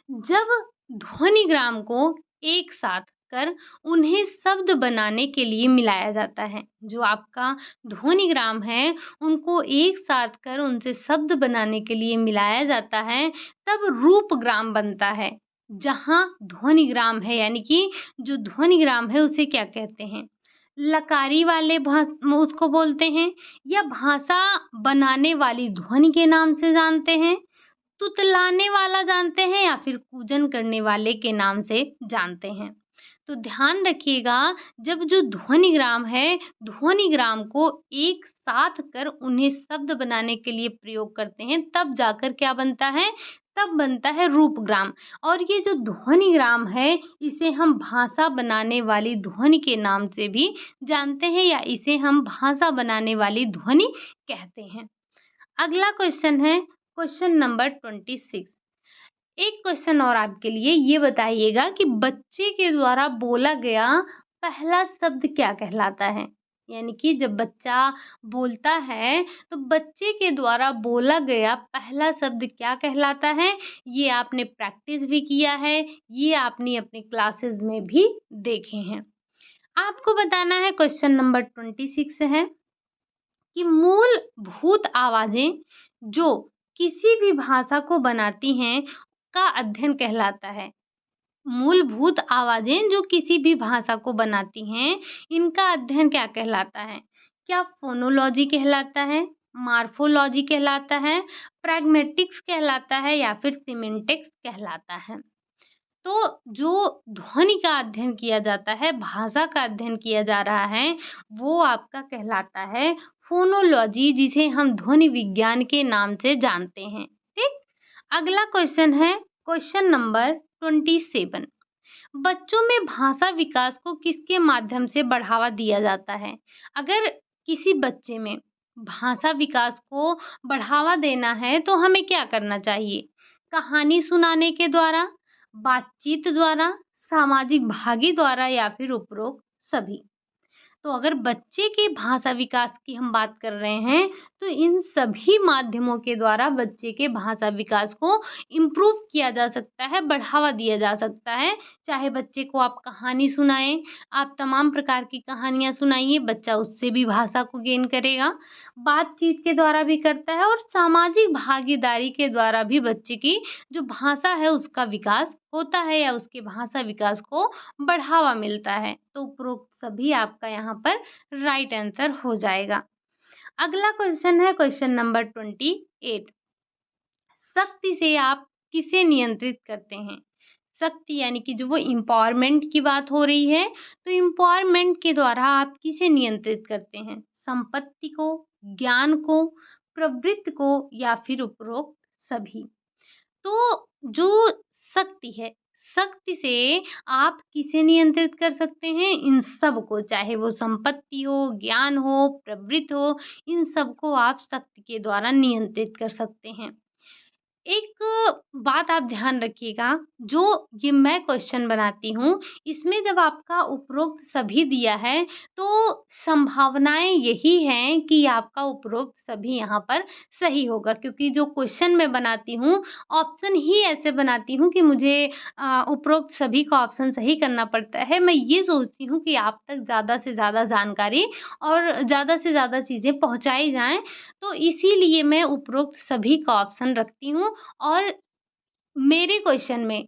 जब ध्वनिग्राम को एक साथ कर उन्हें शब्द बनाने के लिए मिलाया जाता है, जो आपका ध्वनिग्राम है उनको एक साथ कर उनसे शब्द बनाने के लिए मिलाया जाता है, तब रूपग्राम बनता है। जहाँ ध्वनिग्राम है यानी कि जो ध्वनिग्राम है उसे क्या कहते हैं? लकारी वाले उसको बोलते हैं या भाषा बनाने वाली ध्वनि के नाम से जानते हैं, तुतलाने वाला जानते हैं या फिर कूजन करने वाले के नाम से जानते हैं। तो ध्यान रखिएगा, जब जो ध्वनिग्राम है, ध्वनिग्राम को एक साथ कर उन्हें शब्द बनाने के लिए प्रयोग करते हैं, तब जाकर क्या बनता है? तब बनता है रूपग्राम। और ये जो ध्वनिग्राम है, इसे हम भाषा बनाने वाली ध्वनि के नाम से भी जानते हैं या इसे हम भाषा बनाने वाली ध्वनि कहते हैं। अगला क्वेश्चन है क्वेश्चन नंबर 26। एक क्वेश्चन और आपके लिए, ये बताइएगा कि बच्चे के द्वारा बोला गया पहला शब्द क्या कहलाता है? यानी कि जब बच्चा बोलता है तो बच्चे के द्वारा बोला गया पहला शब्द क्या कहलाता है? ये आपने प्रैक्टिस भी किया है, ये आपने अपनी क्लासेस में भी देखे हैं। आपको बताना है क्वेश्चन नंबर 26 है कि मूलभूत आवाजें जो किसी भी भाषा को बनाती हैं का अध्ययन कहलाता है। मूलभूत आवाजें जो किसी भी भाषा को बनाती हैं, इनका अध्ययन क्या कहलाता है? क्या फोनोलॉजी कहलाता है, मॉर्फोलॉजी कहलाता है, प्रैग्मेटिक्स कहलाता है या फिर सिमेंटिक्स कहलाता है? तो जो ध्वनि का अध्ययन किया जाता है, भाषा का अध्ययन किया जा रहा है, वो आपका कहलाता है फोनोलॉजी, जिसे हम ध्वनि विज्ञान के नाम से जानते हैं। ठीक? अगला क्वेश्चन है क्वेश्चन नंबर 27। बच्चों में भाषा विकास को किसके माध्यम से बढ़ावा दिया जाता है? अगर किसी बच्चे में भाषा विकास को बढ़ावा देना है तो हमें क्या करना चाहिए? कहानी सुनाने के द्वारा, बातचीत द्वारा, सामाजिक भागी द्वारा या फिर उपरोक्त सभी। तो अगर बच्चे के भाषा विकास की हम बात कर रहे हैं, तो इन सभी माध्यमों के द्वारा बच्चे के भाषा विकास को इम्प्रूव किया जा सकता है, बढ़ावा दिया जा सकता है। चाहे बच्चे को आप कहानी सुनाएँ, आप तमाम प्रकार की कहानियाँ सुनाइए, बच्चा उससे भी भाषा को गेन करेगा। बातचीत के द्वारा भी करता है और सामाजिक भागीदारी के द्वारा भी बच्चे की जो भाषा है उसका विकास होता है या उसके भाषा विकास को बढ़ावा मिलता है। तो उपरोक्त सभी आपका यहाँ पर राइट आंसर हो जाएगा। अगला क्वेश्चन है क्वेश्चन नंबर 28। शक्ति से आप किसे नियंत्रित करते हैं? शक्ति यानी कि जो वो एम्पावरमेंट की बात हो रही है, तो एम्पावरमेंट के द्वारा आप किसे नियंत्रित करते हैं? संपत्ति को, ज्ञान को, प्रवृत्ति को या फिर उपरोक्त सभी। तो जो शक्ति है, शक्ति से आप किसे नियंत्रित कर सकते हैं? इन सब को, चाहे वो संपत्ति हो, ज्ञान हो, प्रवृत्ति हो, इन सबको आप शक्ति के द्वारा नियंत्रित कर सकते हैं। एक बात आप ध्यान रखिएगा, जो ये मैं क्वेश्चन बनाती हूँ, इसमें जब आपका उपरोक्त सभी दिया है, तो संभावनाएँ यही हैं कि आपका उपरोक्त सभी यहाँ पर सही होगा, क्योंकि जो क्वेश्चन मैं बनाती हूँ, ऑप्शन ही ऐसे बनाती हूँ कि मुझे उपरोक्त सभी का ऑप्शन सही करना पड़ता है। मैं ये सोचती हूँ कि आप तक ज़्यादा से ज़्यादा जानकारी और ज़्यादा से ज़्यादा चीज़ें पहुँचाई जाएँ, तो इसीलिए मैं उपरोक्त सभी का ऑप्शन रखती हूँ। और मेरे क्वेश्चन में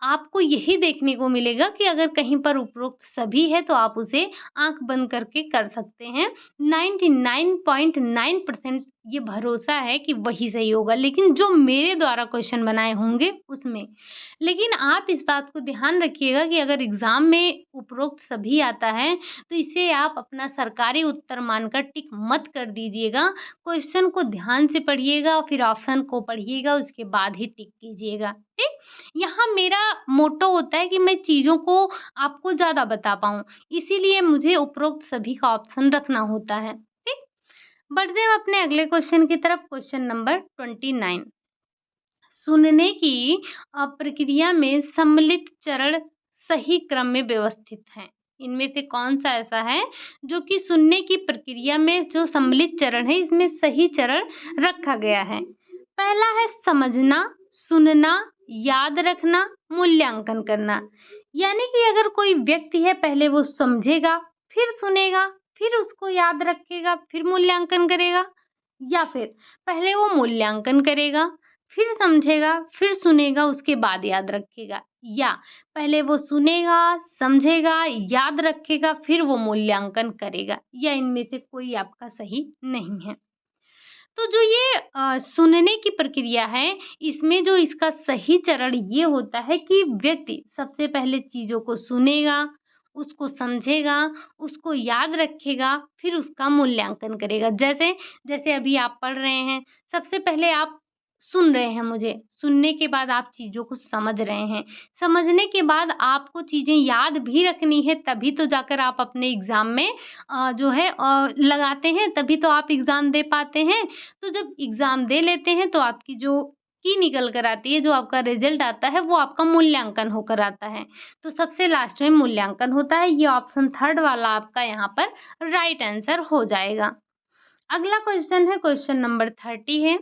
आपको यही देखने को मिलेगा कि अगर कहीं पर उपरोक्त सभी है तो आप उसे आँख बंद करके कर सकते हैं। 99.9% ये भरोसा है कि वही सही होगा, लेकिन जो मेरे द्वारा क्वेश्चन बनाए होंगे उसमें। लेकिन आप इस बात को ध्यान रखिएगा कि अगर एग्ज़ाम में उपरोक्त सभी आता है, तो इसे आप अपना सरकारी उत्तर मानकर टिक मत कर दीजिएगा। क्वेश्चन को ध्यान से पढ़िएगा और फिर ऑप्शन को पढ़िएगा, उसके बाद ही टिक कीजिएगा, ठीक? यहाँ मेरा मोट्टो होता है कि मैं चीज़ों को आपको ज़्यादा बता पाऊँ, इसीलिए मुझे उपरोक्त सभी का ऑप्शन रखना होता है, ठीक? बढ़ते हैं अपने अगले क्वेश्चन की तरफ, क्वेश्चन नंबर 29। सुनने की प्रक्रिया में सम्मिलित चरण सही क्रम में व्यवस्थित हैं। इनमें से कौन-सा ऐसा है जो कि सुनने की प्रक्रिया में जो सम्मिलित चरण है, इसमें सही चरण रखा गया है? पहला है समझना, सुनना, याद रखना, मूल्यांकन करना। यानी कि अगर कोई व्यक्ति है, पहले वो समझेगा, फिर सुनेगा, फिर उसको याद रखेगा, फिर मूल्यांकन करेगा, या फिर पहले वो मूल्यांकन करेगा, फिर समझेगा, फिर सुनेगा, उसके बाद याद रखेगा, या पहले वो सुनेगा, समझेगा, याद रखेगा, फिर वो मूल्यांकन करेगा, या इनमें से कोई आपका सही नहीं है। तो जो ये सुनने की प्रक्रिया है, इसमें जो इसका सही चरण ये होता है कि व्यक्ति सबसे पहले चीज़ों को सुनेगा, उसको समझेगा, उसको याद रखेगा, फिर उसका मूल्यांकन करेगा। जैसे जैसे अभी आप पढ़ रहे हैं, सबसे पहले आप सुन रहे हैं मुझे, सुनने के बाद आप चीज़ों को समझ रहे हैं, समझने के बाद आपको चीज़ें याद भी रखनी है, तभी तो जाकर आप अपने एग्ज़ाम में जो है लगाते हैं, तभी तो आप एग्ज़ाम दे पाते हैं। तो जब एग्ज़ाम दे लेते हैं तो आपकी जो की निकल कर आती है, जो आपका रिज़ल्ट आता है, वो आपका मूल्यांकन होकर आता है। तो सबसे लास्ट में मूल्यांकन होता है। ये ऑप्शन 3 वाला आपका यहाँ पर राइट आंसर हो जाएगा। अगला क्वेश्चन है, क्वेश्चन नंबर 30 है।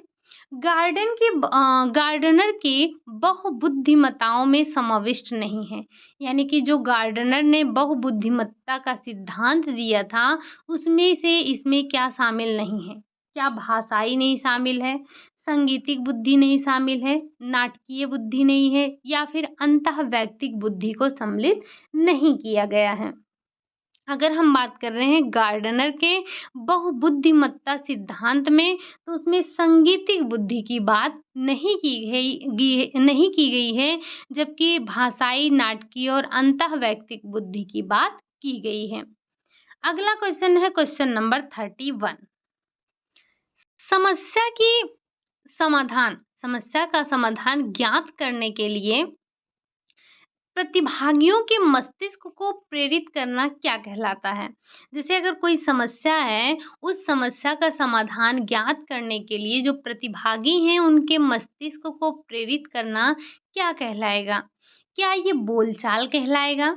गार्डनर की बहुबुद्धिमत्ताओं में समाविष्ट नहीं है। यानी कि जो गार्डनर ने बहुबुद्धिमत्ता का सिद्धांत दिया था, उसमें से इसमें क्या शामिल नहीं है? क्या भाषाई नहीं शामिल है? सांगीतिक बुद्धि नहीं शामिल है? नाटकीय बुद्धि नहीं है? या फिर अंतःवैयक्तिक बुद्धि को सम्मिलित नहीं किया गया है? अगर हम बात कर रहे हैं गार्डनर के बहुबुद्धिमत्ता सिद्धांत में, तो उसमें सांगीतिक बुद्धि की बात नहीं की गई है, जबकि भाषाई, नाटकीय और अंतःवैयक्तिक बुद्धि की बात की गई है। अगला क्वेश्चन है, क्वेश्चन नंबर 31। समस्या का समाधान ज्ञात करने के लिए प्रतिभागियों के मस्तिष्क को प्रेरित करना क्या कहलाता है? जैसे अगर कोई समस्या है, उस समस्या का समाधान ज्ञात करने के लिए जो प्रतिभागी हैं, उनके मस्तिष्क को प्रेरित करना क्या कहलाएगा? क्या ये बोलचाल कहलाएगा?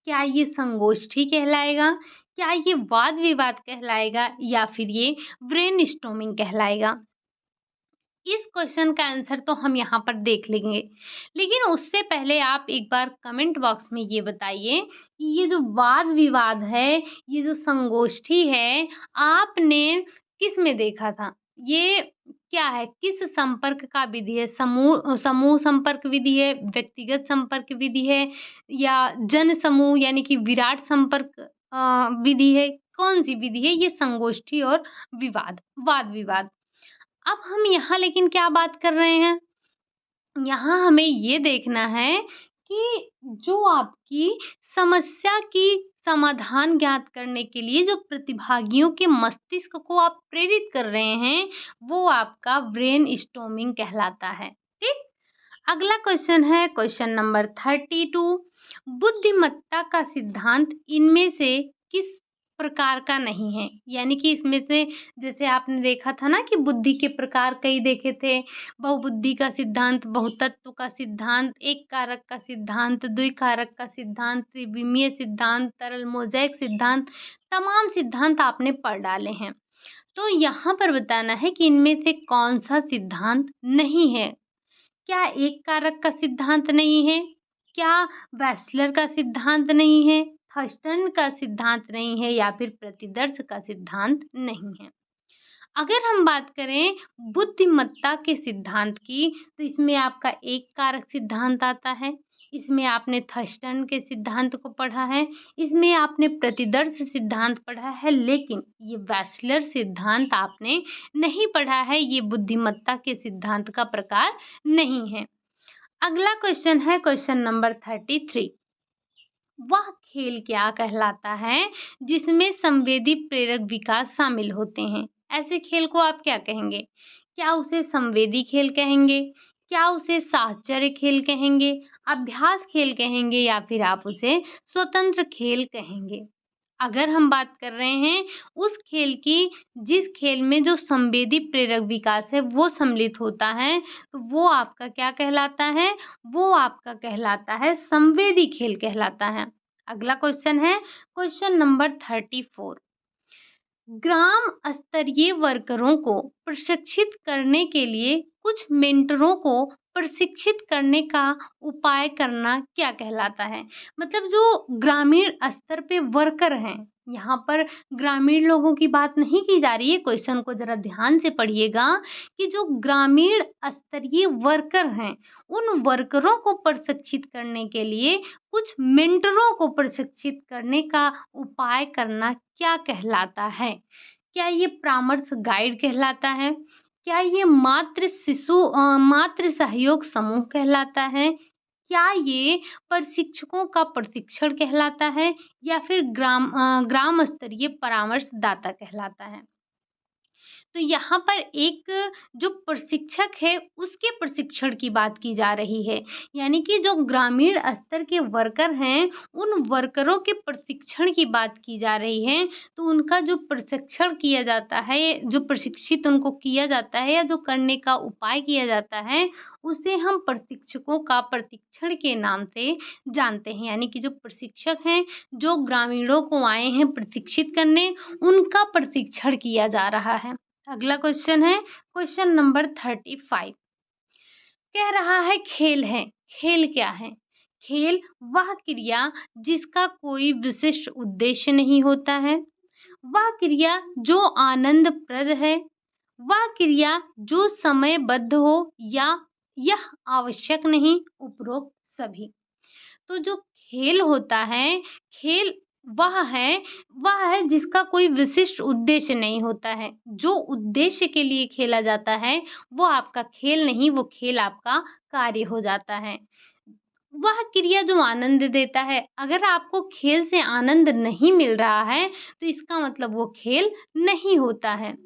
क्या ये संगोष्ठी कहलाएगा? क्या ये वाद-विवाद कहलाएगा? या फिर ये ब्रेनस्टॉर्मिंग कहलाएगा? इस क्वेश्चन का आंसर तो हम यहाँ पर देख लेंगे, लेकिन उससे पहले आप एक बार कमेंट बॉक्स में ये बताइए कि ये जो वाद विवाद है, ये जो संगोष्ठी है, आपने किस में देखा था? ये क्या है? किस संपर्क का विधि है? समूह समूह संपर्क विधि है, व्यक्तिगत संपर्क विधि है, या जन समूह यानी कि विराट संपर्क विधि है? कौन-सी विधि है? ये संगोष्ठी और वाद विवाद। अब हम यहाँ लेकिन क्या बात कर रहे हैं? यहाँ हमें ये देखना है कि जो आपकी समस्या की समाधान ज्ञात करने के लिए जो प्रतिभागियों के मस्तिष्क को आप प्रेरित कर रहे हैं, वो आपका ब्रेनस्टॉर्मिंग कहलाता है, ठीक? अगला क्वेश्चन है क्वेश्चन नंबर 32। बुद्धिमत्ता का सिद्धांत इनमें से किस प्रकार का नहीं है? यानी कि इसमें से जैसे आपने देखा था ना कि बुद्धि के प्रकार कई देखे थे, बहुबुद्धि का सिद्धांत, बहुतत्व का सिद्धांत, एक कारक का सिद्धांत, द्विकारक का सिद्धांत, त्रिविमीय सिद्धांत, तरल मोज़ेक सिद्धांत, तमाम सिद्धांत आपने पढ़ डाले हैं। तो यहाँ पर बताना है कि इनमें से कौन-सा सिद्धांत नहीं है। क्या एक कारक का सिद्धांत नहीं है? क्या वेस्लर का सिद्धांत नहीं है? थर्स्टन का सिद्धांत नहीं है या फिर प्रतिदर्श का सिद्धांत नहीं है? अगर हम बात करें बुद्धिमत्ता के सिद्धांत की, तो इसमें आपका एक कारक सिद्धांत आता है, इसमें आपने थर्स्टन के सिद्धांत को पढ़ा है, इसमें आपने प्रतिदर्श सिद्धांत पढ़ा है, लेकिन ये वेस्लर सिद्धांत आपने नहीं पढ़ा है। ये बुद्धिमत्ता के सिद्धांत का प्रकार नहीं है। अगला क्वेश्चन है क्वेश्चन नंबर 33। वह खेल क्या कहलाता है जिसमें संवेदी प्रेरक विकास शामिल होते हैं? ऐसे खेल को आप क्या कहेंगे? क्या उसे संवेदी खेल कहेंगे? क्या उसे साहचर्य खेल कहेंगे? अभ्यास खेल कहेंगे या फिर आप उसे स्वतंत्र खेल कहेंगे? अगर हम बात कर रहे हैं उस खेल की जिस खेल में जो संवेदी प्रेरक विकास है वो सम्मिलित होता है, तो वो आपका क्या कहलाता है? वो आपका कहलाता है संवेदी खेल कहलाता है। अगला क्वेश्चन है क्वेश्चन नंबर 34। ग्राम स्तरीय वर्करों को प्रशिक्षित करने के लिए कुछ मेंटरों को प्रशिक्षित करने का उपाय करना क्या कहलाता है? मतलब जो ग्रामीण स्तर पे वर्कर हैं, यहाँ पर ग्रामीण लोगों की बात नहीं की जा रही है। क्वेश्चन को जरा ध्यान से पढ़िएगा कि जो ग्रामीण स्तरीय वर्कर हैं, उन वर्करों को प्रशिक्षित करने के लिए कुछ मेंटरों को प्रशिक्षित करने का उपाय करना क्या कहलाता है? क्या ये परामर्श गाइड कहलाता है? क्या ये मातृ सहयोग समूह कहलाता है? क्या ये प्रशिक्षकों का प्रशिक्षण कहलाता है या फिर ग्राम स्तरीय परामर्शदाता कहलाता है? तो यहाँ पर एक जो प्रशिक्षक है उसके प्रशिक्षण की बात की जा रही है। यानी कि जो ग्रामीण स्तर के वर्कर हैं, उन वर्करों के प्रशिक्षण की बात की जा रही है। तो उनका जो प्रशिक्षण किया जाता है, जो प्रशिक्षित उनको किया जाता है या जो करने का उपाय किया जाता है, उसे हम प्रशिक्षकों का प्रशिक्षण के नाम से जानते हैं। यानी कि जो प्रशिक्षक हैं, जो ग्रामीणों को आए हैं प्रशिक्षित करने, उनका प्रशिक्षण किया जा रहा है। अगला क्वेश्चन है क्वेश्चन नंबर 35। कह रहा है खेल है। खेल क्या है? खेल वह क्रिया जिसका कोई विशिष्ट उद्देश्य नहीं होता है, वह क्रिया जो आनंदप्रद है, वह क्रिया जो समयबद्ध हो या यह आवश्यक नहीं, उपरोक्त सभी। तो जो खेल होता है, खेल वह है जिसका कोई विशिष्ट उद्देश्य नहीं होता है। जो उद्देश्य के लिए खेला जाता है, वो आपका खेल नहीं, वो खेल आपका कार्य हो जाता है। वह क्रिया जो आनंद देता है, अगर आपको खेल से आनंद नहीं मिल रहा है, तो इसका मतलब वो खेल नहीं होता है।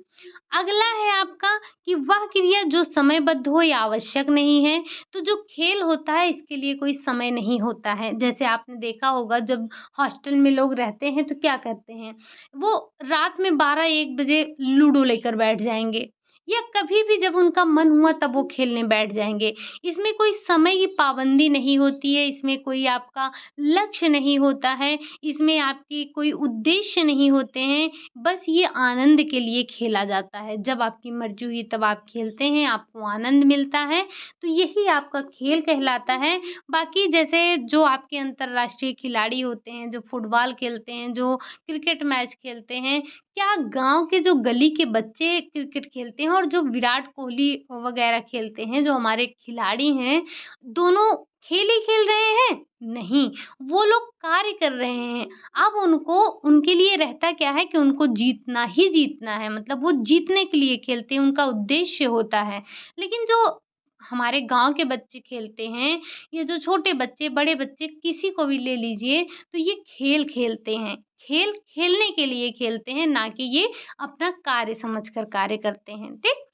अगला है आपका कि वह क्रिया जो समयबद्ध हो या आवश्यक नहीं है। तो जो खेल होता है इसके लिए कोई समय नहीं होता है। जैसे आपने देखा होगा जब हॉस्टल में लोग रहते हैं तो क्या करते हैं, वो रात में 12-1 बजे लूडो लेकर बैठ जाएँगे या कभी भी जब उनका मन हुआ तब वो खेलने बैठ जाएँगे। इसमें कोई समय की पाबंदी नहीं होती है, इसमें कोई आपका लक्ष्य नहीं होता है, इसमें आपकी कोई उद्देश्य नहीं होते हैं, बस ये आनंद के लिए खेला जाता है। जब आपकी मर्ज़ी हुई तब आप खेलते हैं, आपको आनंद मिलता है, तो यही आपका खेल कहलाता है। बाकी जैसे जो आपके अंतर्राष्ट्रीय खिलाड़ी होते हैं, जो फुटबॉल खेलते हैं, जो क्रिकेट मैच खेलते हैं, क्या गाँव के जो गली के बच्चे क्रिकेट खेलते हैं और जो विराट कोहली वग़ैरह खेलते हैं, जो हमारे खिलाड़ी हैं, दोनों खेल ही खेल रहे हैं? नहीं, वो लोग कार्य कर रहे हैं। अब उनको उनके लिए रहता क्या है कि उनको जीतना ही जीतना है, मतलब वो जीतने के लिए खेलते हैं, उनका उद्देश्य होता है। लेकिन जो हमारे गाँव के बच्चे खेलते हैं, ये जो छोटे बच्चे, बड़े बच्चे किसी को भी ले लीजिए, तो ये खेल खेलते हैं। खेल खेलने के लिए खेलते हैं, ना कि ये अपना कार्य समझकर कार्य करते हैं, ठीक?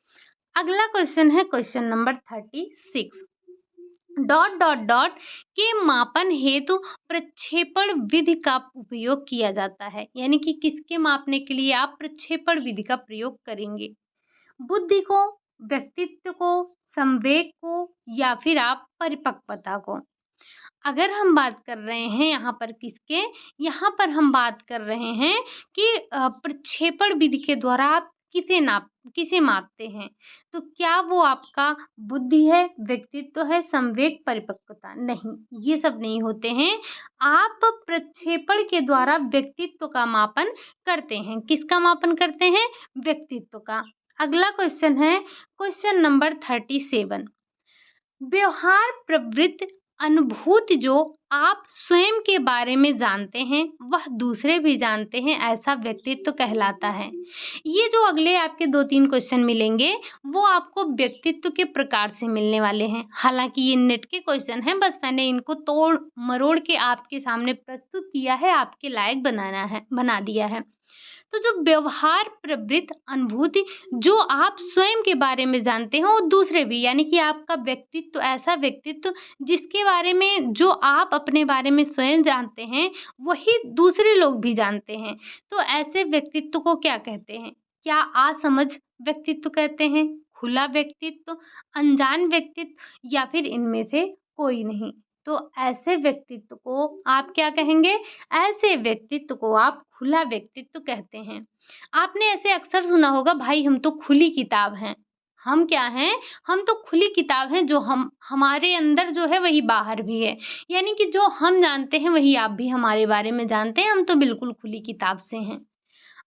अगला क्वेश्चन है question number 36। Dot dot dot के मापन हेतु प्रक्षेपण विधि का उपयोग किया जाता है। यानी कि किसके मापने के लिए आप प्रक्षेपण विधि का प्रयोग करेंगे? बुद्धि को, व्यक्तित्व को, संवेग को या फिर आप परिपक्वता को। अगर हम बात कर रहे हैं यहाँ पर किसके, यहाँ पर हम बात कर रहे हैं कि प्रक्षेपण विधि के द्वारा आप किसे मापते हैं? तो क्या वो आपका बुद्धि है, व्यक्तित्व है, संवेग, परिपक्वता? नहीं, ये सब नहीं होते हैं। आप प्रक्षेपण के द्वारा व्यक्तित्व का मापन करते हैं। किसका मापन करते हैं? व्यक्तित्व का। अगला क्वेश्चन है क्वेश्चन नंबर 37। व्यवहार प्रवृत्त अनुभूति जो आप स्वयं के बारे में जानते हैं वह दूसरे भी जानते हैं, ऐसा व्यक्तित्व कहलाता है। ये जो अगले आपके 2-3 क्वेश्चन मिलेंगे वो आपको व्यक्तित्व के प्रकार से मिलने वाले हैं। हालांकि ये नेट के क्वेश्चन हैं, बस मैंने इनको तोड़ मरोड़ के आपके सामने प्रस्तुत किया है, आपके लायक बना दिया है। तो जो व्यवहार प्रवृत्त अनुभूति जो आप स्वयं के बारे में जानते हैं वो दूसरे भी, यानी कि आपका व्यक्तित्व ऐसा व्यक्तित्व जिसके बारे में जो आप अपने बारे में स्वयं जानते हैं वही दूसरे लोग भी जानते हैं। तो ऐसे व्यक्तित्व को क्या कहते हैं? क्या असमझ व्यक्तित्व कहते हैं, खुला व्यक्तित्व, अनजान व्यक्तित्व या फिर इनमें से कोई नहीं? तो ऐसे व्यक्तित्व को आप क्या कहेंगे? ऐसे व्यक्तित्व को आप खुला व्यक्तित्व कहते हैं। आपने ऐसे अक्सर सुना होगा, भाई हम तो खुली किताब हैं। हम क्या हैं? हम तो खुली किताब हैं, जो हमारे अंदर जो है वही बाहर भी है। यानी कि जो हम जानते हैं वही आप भी हमारे बारे में जानते हैं, हम तो बिल्कुल खुली किताब से हैं।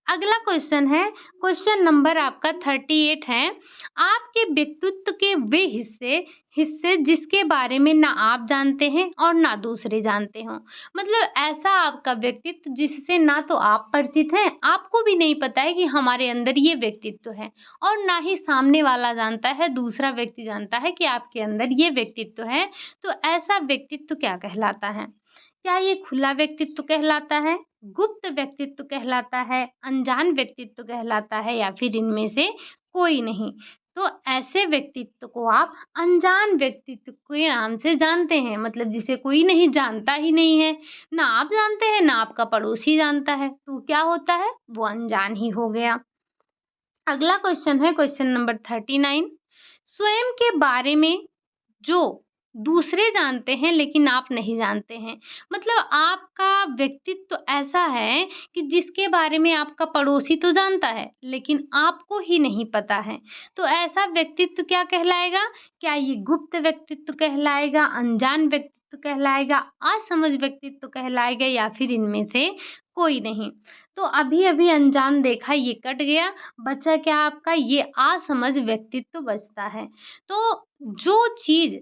अगला क्वेश्चन है क्वेश्चन नंबर आपका 38 है। आपके व्यक्तित्व के वे हिस्से हिस्से जिसके बारे में ना आप जानते हैं और ना दूसरे जानते हो। मतलब ऐसा आपका व्यक्तित्व जिससे ना तो आप परिचित हैं, आपको भी नहीं पता है कि हमारे अंदर ये व्यक्तित्व है, और ना ही सामने वाला जानता है, दूसरा व्यक्ति जानता है कि आपके अंदर ये व्यक्तित्व है। तो ऐसा व्यक्तित्व क्या कहलाता है? क्या ये खुला व्यक्तित्व कहलाता है, गुप्त व्यक्तित्व कहलाता है, अनजान व्यक्तित्व कहलाता है या फिर इनमें से कोई नहीं? तो ऐसे व्यक्तित्व को आप अनजान व्यक्तित्व के नाम से जानते हैं, मतलब जिसे कोई नहीं जानता ही नहीं है, ना आप जानते हैं ना आपका पड़ोसी जानता है, तो क्या होता है? वो अनजान ही हो गया। अगला क्वेश्चन है क्वेश्चन नंबर 39। स्वयं के बारे में जो दूसरे जानते हैं लेकिन आप नहीं जानते हैं। मतलब आपका व्यक्तित्व ऐसा है कि जिसके बारे में आपका पड़ोसी तो जानता है लेकिन आपको ही नहीं पता है। तो ऐसा व्यक्तित्व क्या कहलाएगा? क्या ये गुप्त व्यक्तित्व कहलाएगा, अनजान व्यक्तित्व कहलाएगा, असमझ व्यक्तित्व कहलाएगा या फिर इनमें से कोई नहीं? तो अभी-अभी अनजान देखा, ये कट गया, बचा क्या आपका? ये असमझ व्यक्तित्व बचता है। तो जो चीज़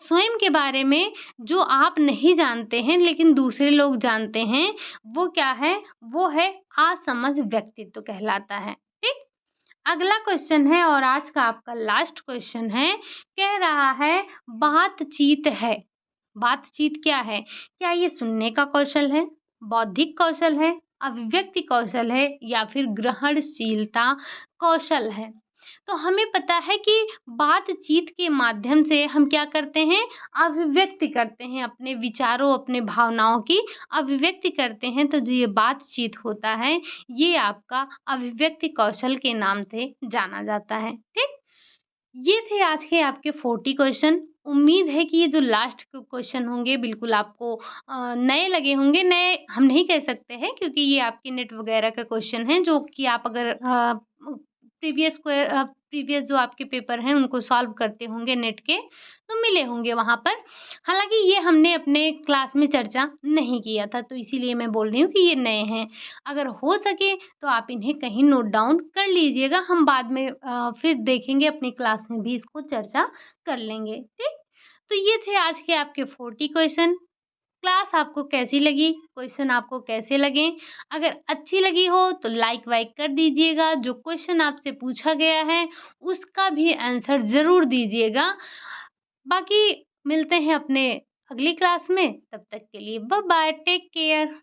स्वयं के बारे में जो आप नहीं जानते हैं लेकिन दूसरे लोग जानते हैं, वो क्या है? वो है असमझ व्यक्तित्व कहलाता है। ठीक? अगला क्वेश्चन है और आज का आपका लास्ट क्वेश्चन है, कह रहा है बातचीत है। बातचीत क्या है? क्या ये सुनने का कौशल है, बौद्धिक कौशल है, अभिव्यक्ति कौशल है या फिर ग्रहणशीलता कौशल है? तो हमें पता है कि बातचीत के माध्यम से हम क्या करते हैं? अभिव्यक्ति करते हैं, अपने विचारों, अपने भावनाओं की अभिव्यक्ति करते हैं। तो जो ये बातचीत होता है, ये आपका अभिव्यक्ति कौशल के नाम से जाना जाता है। ठीक? ये थे आज के आपके 40 क्वेश्चन। उम्मीद है कि ये जो लास्ट क्वेश्चन होंगे बिल्कुल आपको नए लगे होंगे। नए हम नहीं कह सकते हैं क्योंकि ये आपके नेट वगैरह का क्वेश्चन है, जो कि आप अगर प्रीवियस जो आपके पेपर हैं उनको सॉल्व करते होंगे नेट के, तो मिले होंगे वहाँ पर। हालाँकि ये हमने अपने क्लास में चर्चा नहीं किया था, तो इसीलिए मैं बोल रही हूँ कि ये नए हैं। अगर हो सके तो आप इन्हें कहीं नोट डाउन कर लीजिएगा, हम बाद में फिर देखेंगे, अपनी क्लास में भी इसको चर्चा कर लेंगे। ठीक? तो ये थे आज के आपके 40 क्वेश्चन। क्लास आपको कैसी लगी? क्वेश्चन आपको कैसे लगे? अगर अच्छी लगी हो तो लाइक वाइक कर दीजिएगा। जो क्वेश्चन आपसे पूछा गया है उसका भी आंसर ज़रूर दीजिएगा। बाकी मिलते हैं अपने अगली क्लास में, तब तक के लिए बाय बाय, टेक केयर।